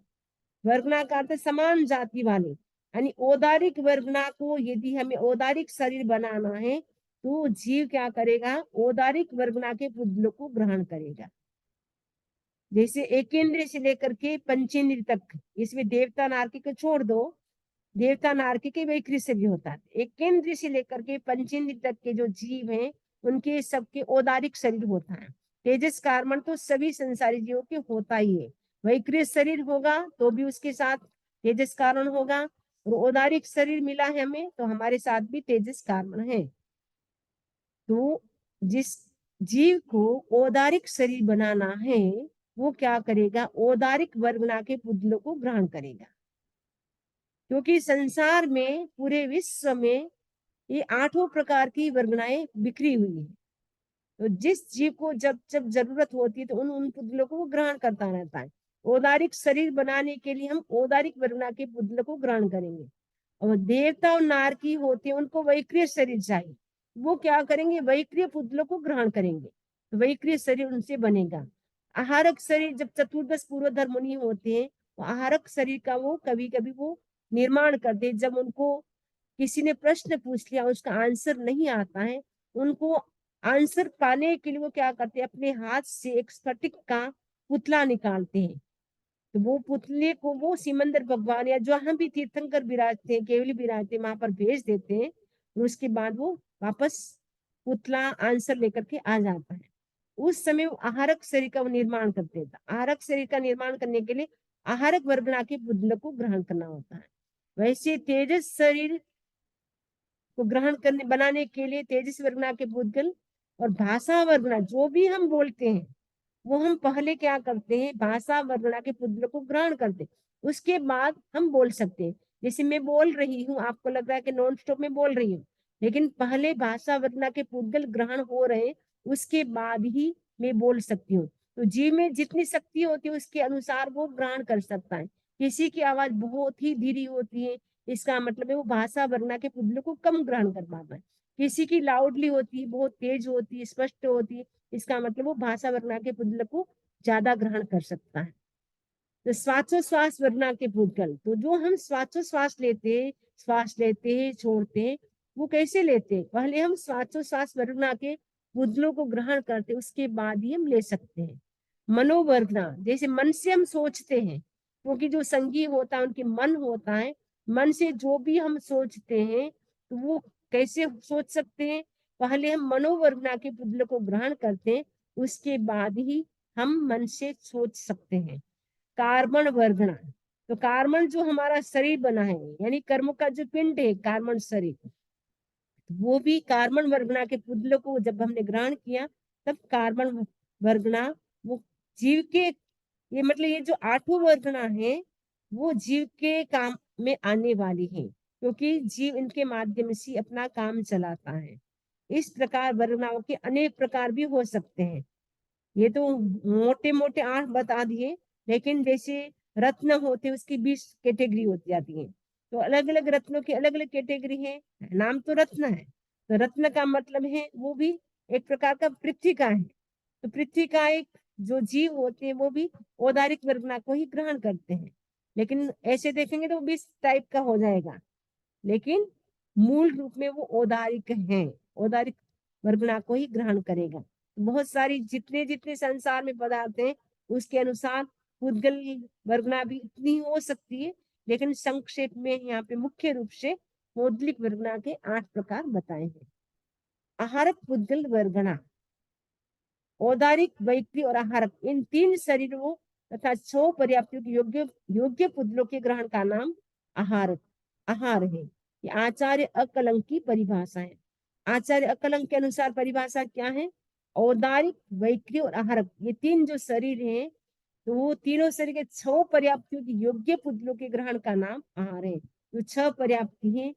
वर्गना का अर्थ समान जाति वाले, यानी औदारिक वर्गना को यदि हमें औदारिक शरीर बनाना है तो जीव क्या करेगा, औदारिक वर्गना के पुद्गलों को ग्रहण करेगा। जैसे एकेंद्रिय से लेकर के पंचेंद्रिय तक, इसमें देवता नारकी को छोड़ दो, देवता नारकी के वैक्रिय शरीर होता है। एकेंद्रिय से लेकर के पंचेंद्रिय तक के जो जीव हैं उनके सबके औदारिक शरीर होता है। तेजस कार्बन तो सभी संसारी जीवों के होता ही है। वैक्रिय शरीर होगा तो भी उसके साथ तेजस कार्बन होगा, और औदारिक शरीर मिला है हमें तो हमारे साथ भी तेजस कार्बन है। तो जिस जीव को औदारिक शरीर बनाना है वो क्या करेगा, औदारिक वर्गना के पुद्गलों को ग्रहण करेगा। क्योंकि संसार में, पूरे विश्व में ये 8 प्रकार की वर्गनाएं बिखरी हुई है। तो जिस जीव को जब जब जरूरत होती है तो उन उन पुद्गलों को वो ग्रहण करता रहता है। औदारिक शरीर बनाने के लिए हम औदारिक वर्गना के पुद्गलों को ग्रहण करेंगे, और देवता और नारकी होते हैं उनको वैक्रिय शरीर चाहिए, वो क्या करेंगे, वैक्रिय पुद्गलों को ग्रहण करेंगे, तो वैक्रिय शरीर उनसे बनेगा। आहारक शरीर, जब चतुर्दश पूर्वधर मुनि होते हैं तो आहारक शरीर का वो कभी कभी वो निर्माण करते हैं। जब उनको किसी ने प्रश्न पूछ लिया, उसका आंसर नहीं आता है, उनको आंसर पाने के लिए वो क्या करते हैं, अपने हाथ से एक स्फटिक का पुतला निकालते हैं तो वो पुतले को वो सिमंदर भगवान या जहां भी तीर्थंकर विराजते हैं, केवली विराजते हैं, वहां पर भेज देते हैं। और उसके बाद वो वापस पुतला आंसर लेकर के आ जाता है। उस समय वो आहारक शरीर का निर्माण करते हैं। आहारक शरीर का निर्माण करने के लिए आहारक वर्गना के पुतल को ग्रहण करना होता है। वैसे तेजस शरीर को ग्रहण करने बनाने के लिए तेजस वर्गना के पुद्गल और भाषा वर्गना जो भी हम बोलते हैं वो हम पहले क्या करते हैं, भाषा वर्णना के पुद्गल को ग्रहण करते हैं, उसके बाद हम बोल सकते हैं। जैसे मैं बोल रही हूँ, आपको लग रहा है कि नॉन स्टॉप में बोल रही हूँ, लेकिन पहले भाषा वर्णना के पुद्गल ग्रहण हो रहे, उसके बाद ही मैं बोल सकती हूँ। तो जीव में जितनी शक्ति होती है उसके अनुसार वो ग्रहण कर सकता है। किसी की आवाज बहुत ही धीरे होती है, इसका मतलब है वो भाषा वर्णना के पुद्गल को कम ग्रहण कर पाता है। किसी की लाउडली होती है, बहुत तेज होती है, स्पष्ट होती है, इसका मतलब वो भाषा वर्णा के पुद्गल को ज्यादा ग्रहण कर सकता है। तो श्वासोश्वास वर्णा के पुद्गल, तो जो हम श्वासोश्वास लेते हैं, श्वास लेते हैं छोड़ते हैं, वो कैसे लेते हैं, पहले हम श्वासोश्वास वर्णा के पुद्गलों को ग्रहण करते, उसके बाद ही हम ले सकते हैं। मनोवर्गना, जैसे मन से हम सोचते हैं, क्योंकि जो संगी होता है उनके मन होता है, मन से जो भी हम सोचते हैं तो वो कैसे सोच सकते हैं, पहले हम मनोवर्गना के पुद्गल को ग्रहण करते हैं, उसके बाद ही हम मन से सोच सकते हैं। कार्बन वर्गना, तो कार्बन जो हमारा शरीर बना है, यानी कर्म का जो पिंड है कार्बन शरीर, वो भी कार्बन वर्गना के पुद्गल को जब हमने ग्रहण किया तब कार्बन वर्गना वो जीव के, ये मतलब ये जो आठों वर्गना है वो जीव के काम में आने वाली है, क्योंकि जीव इनके माध्यम से अपना काम चलाता है। इस प्रकार वर्गनाओं के अनेक प्रकार भी हो सकते हैं। ये तो मोटे मोटे 8 बता दिए, लेकिन जैसे रत्न होते हैं उसकी 20 कैटेगरी होती जाती है। तो अलग अलग रत्नों की अलग अलग कैटेगरी है, नाम तो रत्न है। तो रत्न का मतलब है वो भी एक प्रकार का पृथ्वी का है। तो पृथ्वी का एक जो जीव होते हैं वो भी औदारिक वर्गना को ही ग्रहण करते हैं, लेकिन ऐसे देखेंगे तो 20 टाइप का हो जाएगा, लेकिन मूल रूप में वो औदारिक है, औदारिक वर्गना को ही ग्रहण करेगा। बहुत सारी जितने जितने संसार में पदार्थ हैं उसके अनुसार पुद्गल वर्गना भी इतनी हो सकती है, लेकिन संक्षेप में यहाँ पे मुख्य रूप से मौद्गलिक वर्गना के 8 प्रकार बताए हैं। आहारक पुद्गल वर्गना, औदारिक वैक्री और आहारक, इन 3 शरीरों तथा 6 पर्याप्तियों के योग्य योग्य पुद्गलों के ग्रहण का नाम आहार आहार है। ये आचार्य अकलंक की परिभाषा है। आचार्य अकलंक के अनुसार परिभाषा क्या है, औदारिक वैक्री और आहारक, ये 3 जो शरीर हैं, तो वो तीनों शरीर के 6 पर्याप्तियों की योग्य पुद्गलों के ग्रहण का नाम आहार है। जो 6 पर्याप्ति हैं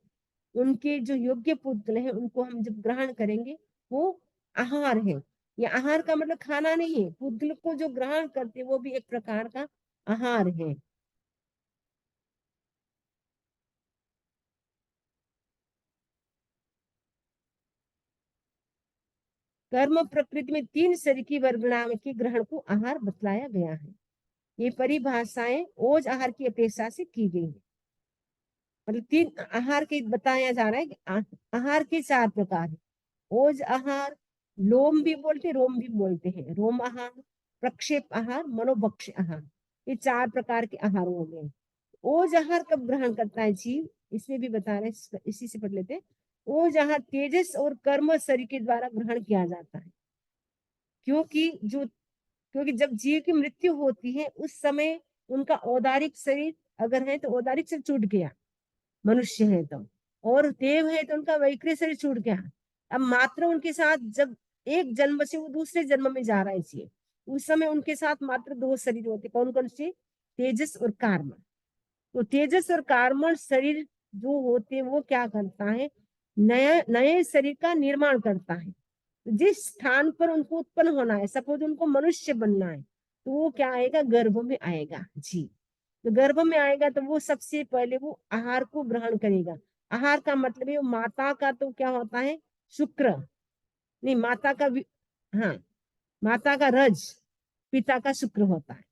उनके जो योग्य पुद्गल हैं उनको हम जब ग्रहण करेंगे वो आहार है। ये आहार का मतलब खाना नहीं है, पुद्गल को जो ग्रहण करते वो भी एक प्रकार का आहार है। कर्म प्रकृति में 3 शरीर की वर्गना के ग्रहण को आहार बतलाया गया है। ये परिभाषाएं ओज आहार की अपेक्षा से की गई है। मतलब 3 आहार के बताया जा रहा है कि आहार के 4 प्रकार है। ओज आहार, लोम भी बोलते रोम भी बोलते हैं, रोम आहार, प्रक्षेप आहार, मनोभक्ष आहार, ये 4 प्रकार के आहार हो गए। ओज आहार कब ग्रहण करता है जीव, इसमें भी बता रहे हैं, इसी से पढ़ लेते हैं। ओज आहार तेजस और कर्म शरीर के द्वारा ग्रहण किया जाता है, क्योंकि जो क्योंकि जब जीव की मृत्यु होती है उस समय उनका औदारिक शरीर अगर है तो औदारिक शरीर छूट गया, मनुष्य है तो, और देव है तो उनका वैक्रिय शरीर छूट गया। अब मात्र उनके साथ जब एक जन्म से वो दूसरे जन्म में जा रहा है इसलिए उस समय उनके साथ मात्र 2 शरीर होते, कौन कौन से, तेजस और कार्बन। तो तेजस और कार्बन शरीर जो होते हैं वो क्या करता है, नया नए शरीर का निर्माण करता है। तो जिस स्थान पर उनको उत्पन्न होना है, सपोज उनको मनुष्य बनना है, तो वो क्या आएगा, गर्भ में आएगा जी। तो गर्भ में आएगा तो वो सबसे पहले वो आहार को ग्रहण करेगा। आहार का मतलब है माता का तो क्या होता है, शुक्र, नहीं माता का हाँ, माता का रज, पिता का शुक्र होता है।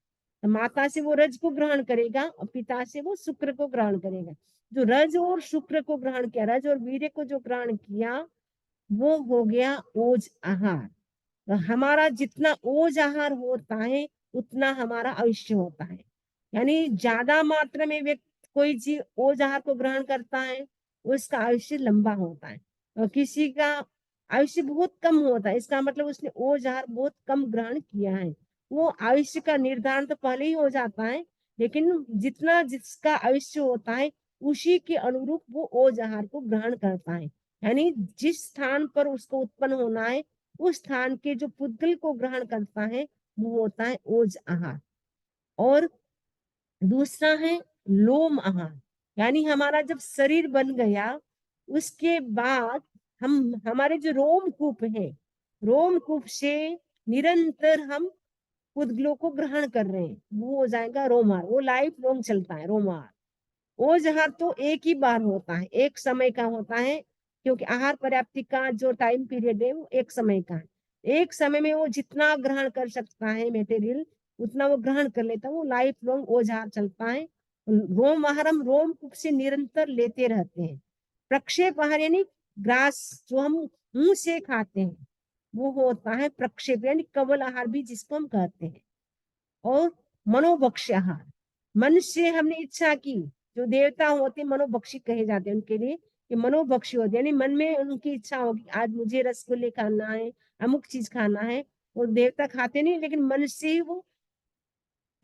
तो माता से वो रज को ग्रहण करेगा और पिता से वो शुक्र को ग्रहण करेगा। जो रज और शुक्र को ग्रहण किया, रज और वीर्य को जो ग्रहण किया वो हो गया ओज आहार। तो हमारा जितना ओज आहार होता है उतना हमारा आयुष्य होता है। यानी ज्यादा मात्रा में व्यक्ति कोई जीव ओज आहार को ग्रहण करता है, उसका आयुष्य लंबा होता है, और किसी का आयुष्य बहुत कम होता है, इसका मतलब उसने ओज आहार बहुत कम ग्रहण किया है। वो आयुष्य का निर्धारण तो पहले ही हो जाता है, लेकिन जितना जिसका आयुष्य होता है उसी के अनुरूप वो ओज आहार को ग्रहण करता है। यानी जिस स्थान पर उसको उत्पन्न होना है उस स्थान के जो पुद्गल को ग्रहण करता है वो होता है ओज आहार। और दूसरा है लोम आहार, यानी हमारा जब शरीर बन गया उसके बाद हम हमारे जो रोमकूप है, रोमकूप से निरंतर हम पुद्गलों को ग्रहण कर रहे हैं, वो हो जाएगा रोमार, वो लाइफ लॉन्ग चलता है रोमार। ओज आहार तो एक ही बार होता है, एक समय का होता है, क्योंकि आहार पर्याप्ति का जो टाइम पीरियड है वो एक समय का है। एक समय में वो जितना ग्रहण कर सकता है मटेरियल उतना वो ग्रहण कर लेता है, वो लाइफ लॉन्ग ओज आहार चलता है। रोम आहार हम रोम कूप से निरंतर लेते रहते हैं। प्रक्षेप आहार यानी ग्रास जो हम मुंह से खाते हैं वो होता है प्रक्षेप, यानी कवल आहार भी जिसको हम कहते हैं। और मनोभक्ष्य आहार, मन से हमने इच्छा की, जो देवता होते मनोभक्षी कहे जाते हैं उनके लिए, कि मनोभक्षी होते यानी मन में उनकी इच्छा होगी आज मुझे रसगुल्ले खाना है, अमुक चीज खाना है, वो देवता खाते नहीं लेकिन मन से ही वो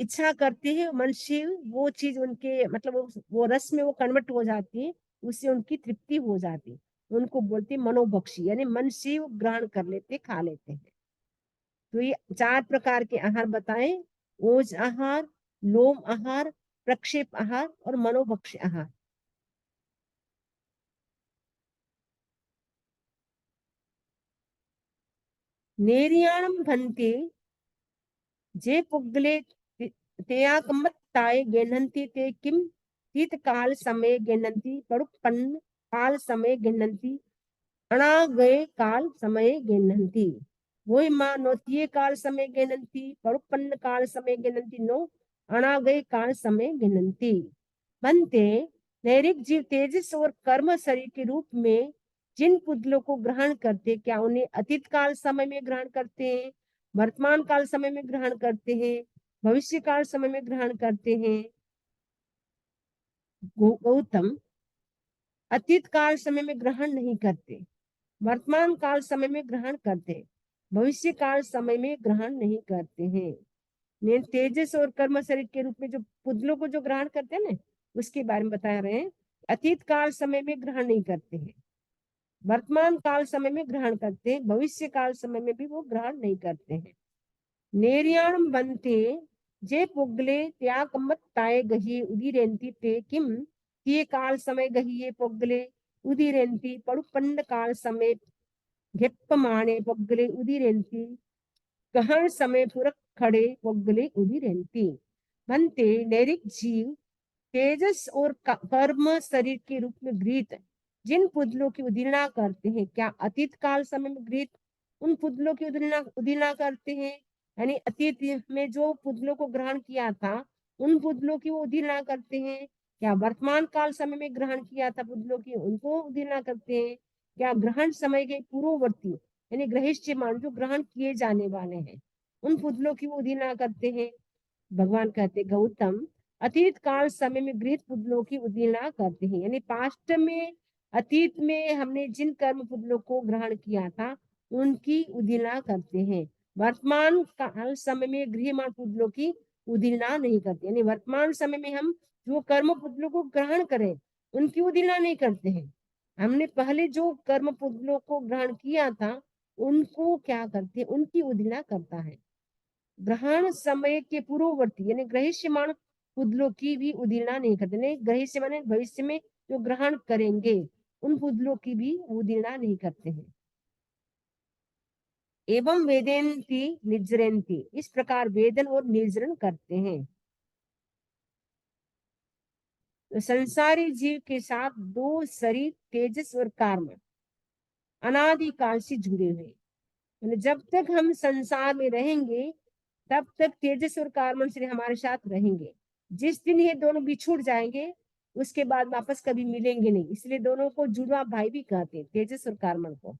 इच्छा करते हैं, मन से वो चीज उनके मतलब वो रस में वो कन्वर्ट हो जाती है, उससे उनकी तृप्ति हो जाती है, उनको बोलते हैं मनोभक्षी, यानी मन से वो ग्रहण कर लेते खा लेते हैं। तो ये 4 प्रकार के आहार बताए, ओज आहार, लोम आहार, प्रक्षेप आहार और मनोभक्ष्य आहार। नेरियाणम भन्ते जे पुग्गले तेयाकमत्ताय गृह्णन्ति ते किम शीतकाल समय गृह्णन्ति परुपन्न काल समय गृह्णन्ति अणागये काल समय गृह्णन्ति। वही माँ नौतीय काल समय गृह्णन्ति परुपन्न काल समय गृह्णन्ति नो अणागये काल समय गृह्णन्ति। बनते नैरिक जीव तेजस और कर्म शरीर के रूप में जिन पुतलों को ग्रहण करते, क्या उन्हें अतीत काल समय में ग्रहण करते हैं, वर्तमान काल समय में ग्रहण करते हैं, भविष्य काल समय में ग्रहण करते हैं? गौतम, अतीत काल समय में ग्रहण नहीं करते, वर्तमान काल समय में ग्रहण करते, भविष्य काल समय में ग्रहण नहीं करते हैं। तेजस और कर्म शरीर के रूप में जो पुतलों को जो ग्रहण करते हैं ना उसके बारे में बता रहे हैं। अतीत काल समय में ग्रहण नहीं करते हैं, वर्तमान काल समय में ग्रहण करते हैं, भविष्य काल समय में भी वो ग्रहण नहीं करते हैं। नेरियाण बनते जे पुगले त्या कम्मत ताए गही उदीरेंती ते किम किए काल समय गहिए पुगले उदीरेंती पड़ुपन्न काल समय घेप्पमाणे पुगले उदीरेंती गहन समय पूरक खड़े पुगले उदीरेंती। बनते नैरिक जीव तेजस और कर्म शरीर के रूप में गृहीत जिन पुतलों की उदीर्णा करते हैं, क्या अतीत काल समय में गृहीत उन पुतलों की उदीर्णा उदीर्णा करते हैं, यानी अतीत में जो पुतलों को ग्रहण किया था उन पुतलों की वो उदीर्णा करते हैं? क्या वर्तमान काल समय में ग्रहण किया था पुतलों की उनको उदीर्णा करते हैं? क्या ग्रहण समय के पूर्ववर्ती यानी ग्रहिष्यमान जो ग्रहण किए जाने वाले हैं उन पुतलों की वो उदीर्णा करते हैं? भगवान कहते गौतम, अतीत काल समय में गृहित पुतलों की उदीर्णा करते हैं, यानी पास्ट में अतीत में हमने जिन कर्म पुतलों को ग्रहण किया था उनकी उदीर्णा करते हैं। वर्तमान काल समय में गृह्यमान पुतलों की उदीर्णा नहीं करते, यानी वर्तमान समय में हम जो कर्म पुतलों को ग्रहण करें उनकी उदीर्णा नहीं करते हैं। हमने पहले जो कर्म पुतलों को ग्रहण किया था उनको क्या करते हैं, उनकी उदीर्णा करता है। ग्रहण समय के पूर्ववर्ती यानी ग्रहिष्यमाण पुतलों की भी उदीर्णा नहीं करते, नहीं ग्रहिष्यमाण भविष्य में जो ग्रहण करेंगे उन पुतलों की भी उदीर्णा नहीं करते हैं। एवं वेदेंती निजरंती, इस प्रकार वेदन और निर्जरण करते हैं। तो संसारी जीव के साथ दो शरीर तेजस और कर्म अनादिकाल से जुड़े हुए, जब तक हम संसार में रहेंगे तब तक तेजस और कार्बन श्री हमारे साथ रहेंगे। जिस दिन ये दोनों बिछुड़ जाएंगे उसके बाद वापस कभी मिलेंगे नहीं, इसलिए दोनों को जुड़वा भाई भी कहते हैं, तेजस और कार्बन को।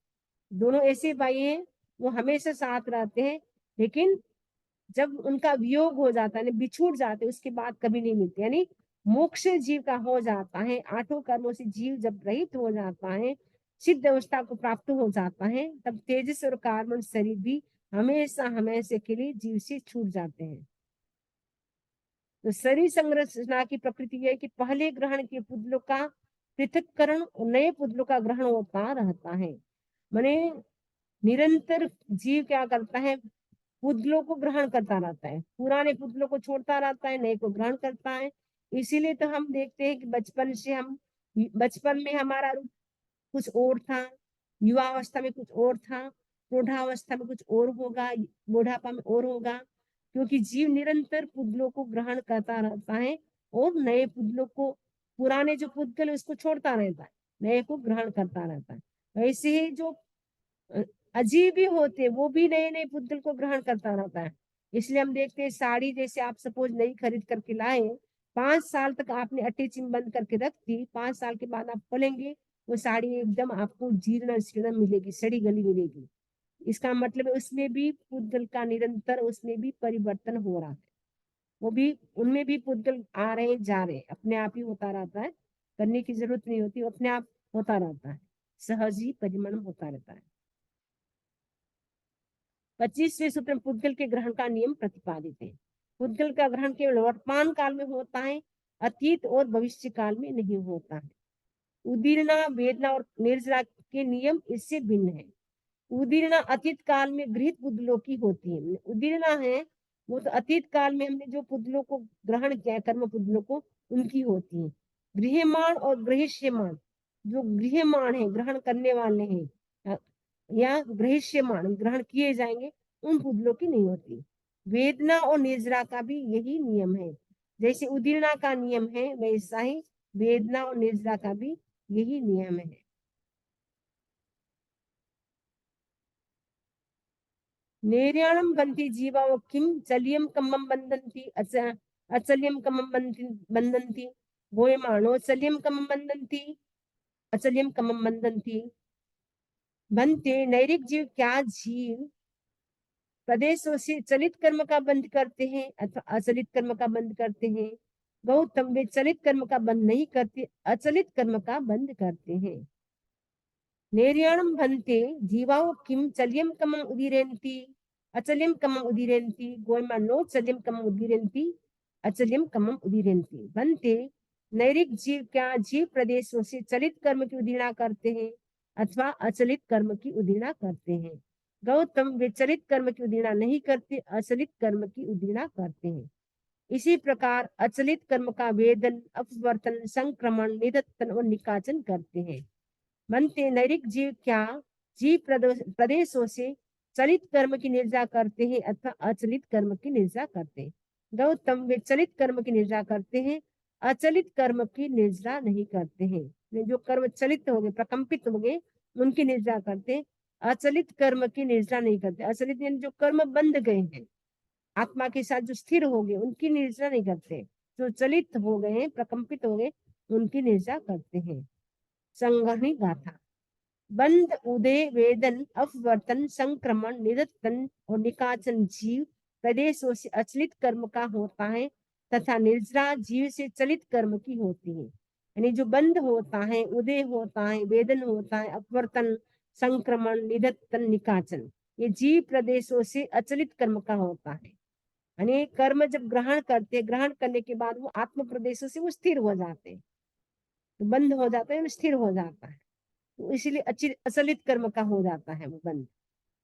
दोनों ऐसे भाई हैं वो हमेशा साथ रहते हैं, लेकिन जब उनका वियोग हो जाता है, बिछुड़ जाते, उसके बाद कभी नहीं मिलते। यानी मोक्ष जीव का हो जाता है, आठों कर्मों से जीव जब रहित हो जाता है, सिद्ध अवस्था को प्राप्त हो जाता है, तब तेजस और कार्बन शरीर भी हमेशा हमेशा के लिए जीव से छूट जाते हैं। तो शरीर संरचना की प्रकृति यह है कि पहले ग्रहण के पुतलों का पृथक्करण और नए पुतलों का ग्रहण होता रहता है। माने निरंतर जीव क्या करता है, पुतलों को ग्रहण करता रहता है, पुराने पुतलों को छोड़ता रहता है, नए को ग्रहण करता है। इसीलिए तो हम देखते हैं कि बचपन में हमारा रूप कुछ और था, युवावस्था में कुछ और था, प्रौढ़ावस्था में कुछ और होगा, बुढ़ापा में और होगा, क्योंकि जीव निरंतर पुतलों को ग्रहण करता रहता है और नए पुतलों को, पुराने जो पुतल उसको छोड़ता रहता है, नए को ग्रहण करता रहता है। वैसे ही जो अजीब भी होते, वो भी नए नए पुतल को ग्रहण करता रहता है। इसलिए हम देखते हैं साड़ी जैसे आप सपोज नई खरीद करके लाए, 5 साल तक आपने अटैचिंग बंद करके रख दी, 5 साल के बाद आप खोलेंगे, वो साड़ी एकदम आपको जीर्ण शीर्ण मिलेगी, सड़ी गली मिलेगी। इसका मतलब है उसमें भी पुद्गल का निरंतर उसमें भी परिवर्तन हो रहा है, वो भी उनमें भी पुद्गल आ रहे जा रहे, अपने आप ही होता रहता है, करने की जरूरत नहीं होती, अपने आप होता रहता है, सहज ही परिमण होता रहता है। 25वें सूत्र में पुद्गल के ग्रहण का नियम प्रतिपादित है। पुद्गल का ग्रहण केवल वर्तमान काल में होता है, अतीत और भविष्य काल में नहीं होता है। उदीर्णा, वेदना और निर्जरा के नियम इससे भिन्न है। उदीर्णा अतीत काल में गृहित पुतलों की होती है। उदीर्णा है वो तो अतीत काल में हमने जो पुतलों को ग्रहण किया, कर्म पुतलों को, उनकी होती है। गृह्यमाण और गृह्यमाण, जो गृह्यमाण है, ग्रहण करने वाले हैं, या गृह्यमाण ग्रहण किए जाएंगे, उन पुतलों की नहीं होती। वेदना और निर्जरा का भी यही नियम है। जैसे उदीर्णा का नियम है, वैसा ही वेदना और निर्जरा का भी यही नियम है। नेर्याणं बन्ति जीवाः किं चल्यं कम्मं बन्धन्ति अचल्यं कम्मं बन्धन्ति गोयमानो चल्यं कम्मं बन्धन्ति अचल्यं कम्मं बन्धन्ति बनते। नैरिक जीव क्या जीव प्रदेशों से चलित कर्म का बंध करते हैं अथवा अचलित कर्म का बंध करते हैं। गौतम वे चलित कर्म का बंध नहीं करते, अचलित कर्म का बंध करते हैं। नेर्याणं भन्ते जीवाः किं चल्यं कमं उदीरन्ति अचल्यं कमं उदीरन्ति गोयमानो चल्यं कमं उदीरन्ति अचल्यं कमं उदीरन्ति भन्ते। नैरिक जीव क्या जीव प्रदेशों से चलित कर्म की उदीर्णा करते हैं अथवा अचलित कर्म की उदीर्णा करते हैं। गौतम वे चलित कर्म की उदीर्णा नहीं करते, अचलित कर्म की उदीर्णा करते हैं। इसी प्रकार अचलित कर्म का वेदन, अपवर्तन, संक्रमण, निधत्तन और निकाचन करते हैं। बनते। नैरिक जीव क्या जीव प्रदेशों से चलित कर्म की निर्जा करते हैं अथवा अचलित कर्म की निर्जा करते हैं। गौतम वे चलित कर्म की निर्जा करते हैं, अचलित कर्म की निर्जा नहीं करते हैं। जो कर्म चलित हो गए, प्रकंपित हो गए, उनकी निर्जा करते हैं, अचलित कर्म की निर्जा नहीं करते। अचलित यानी जो कर्म बंध गए हैं, आत्मा के साथ जो स्थिर हो गए, उनकी निर्जा नहीं करते। जो चलित हो गए, प्रकंपित हो गए, उनकी निर्जा करते हैं। संगहनी गाथा। बंध, उदय, वेदन, अपवर्तन, संक्रमण, निरतन और निकाचन जीव प्रदेशों से अचलित कर्म का होता है तथा निर्जरा जीव से चलित कर्म की होती है। यानी जो बंध होता है, उदय होता है, वेदन होता है, अपवर्तन, संक्रमण, निरतन, निकाचन, ये जीव प्रदेशों से अचलित कर्म का होता है। यानी कर्म जब ग्रहण करते, ग्रहण करने के बाद वो आत्म प्रदेशों से वो स्थिर हो जाते हैं, तो बंद हो जाता है, स्थिर हो जाता है, तो इसीलिए अचलित कर्म का हो जाता है वो बंद।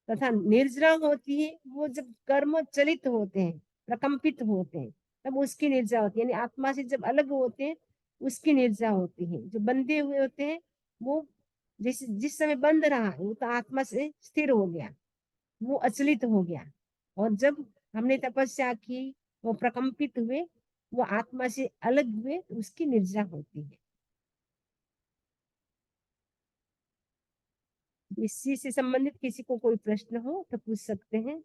तथा निर्जरा होती है वो जब कर्म चलित होते हैं, प्रकंपित होते हैं, तब उसकी निर्जरा होती है। यानी आत्मा से जब अलग होते हैं, उसकी निर्जरा होती है। जो बंधे हुए होते हैं वो जिस समय बंध रहा है, वो तो आत्मा से स्थिर हो गया, वो अचलित हो गया। और जब हमने तपस्या की, वो प्रकंपित हुए, वो आत्मा से अलग हुए, तो उसकी निर्जरा होती है। इसी से संबंधित किसी को कोई प्रश्न हो तो पूछ सकते हैं।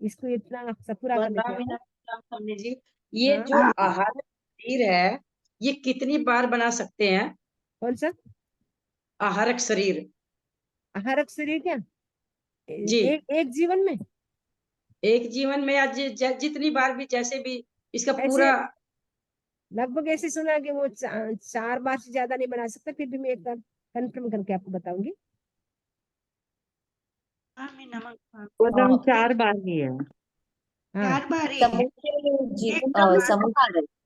इसको इतना सब पूरा कर लेते हैं। समझे जी, ये हाँ, जो आहार शरीर है, ये कितनी बार बना सकते हैं? कौन सा आहारक शरीर आहारक शरीर क्या? जी। एक एक जीवन में एक जीवन में आज जितनी बार भी जैसे भी इसका ऐसे पूरा लगभग ऐसे सुना कि वो 4 बार से ज्यादा नहीं बना सकता, फिर भी मैं एक बार कंफर्म करके आपको बताऊंगी। गोदाम 4 बार ही है। हाँ, 4 बार ही है। एकदम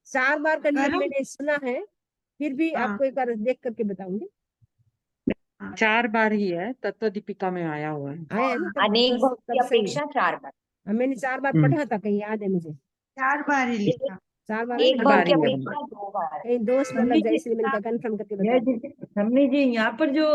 4 बार का नियम गरम मैंने सुना है, फिर भी हाँ आपको एक बार देख करके बताऊंगी। 4 बार ही है, तत्व दीपिका में आया हुआ है। आया है ना, अनेक तब भक्त की सही है। अपेक्षा 4 बार। हाँ, मैंने 4 बार पढ़ा था, कहीं याद है मुझे। 4 बार ही लिखा। 4 बार है एक ना, भक्त बार की ही है। अपेक्षा 2 बार। कहीं दोस्त में लग जाए, इसलिए मैंने कहा कंफर्म करके बता दूं। मम्मी जी यहाँ पर जो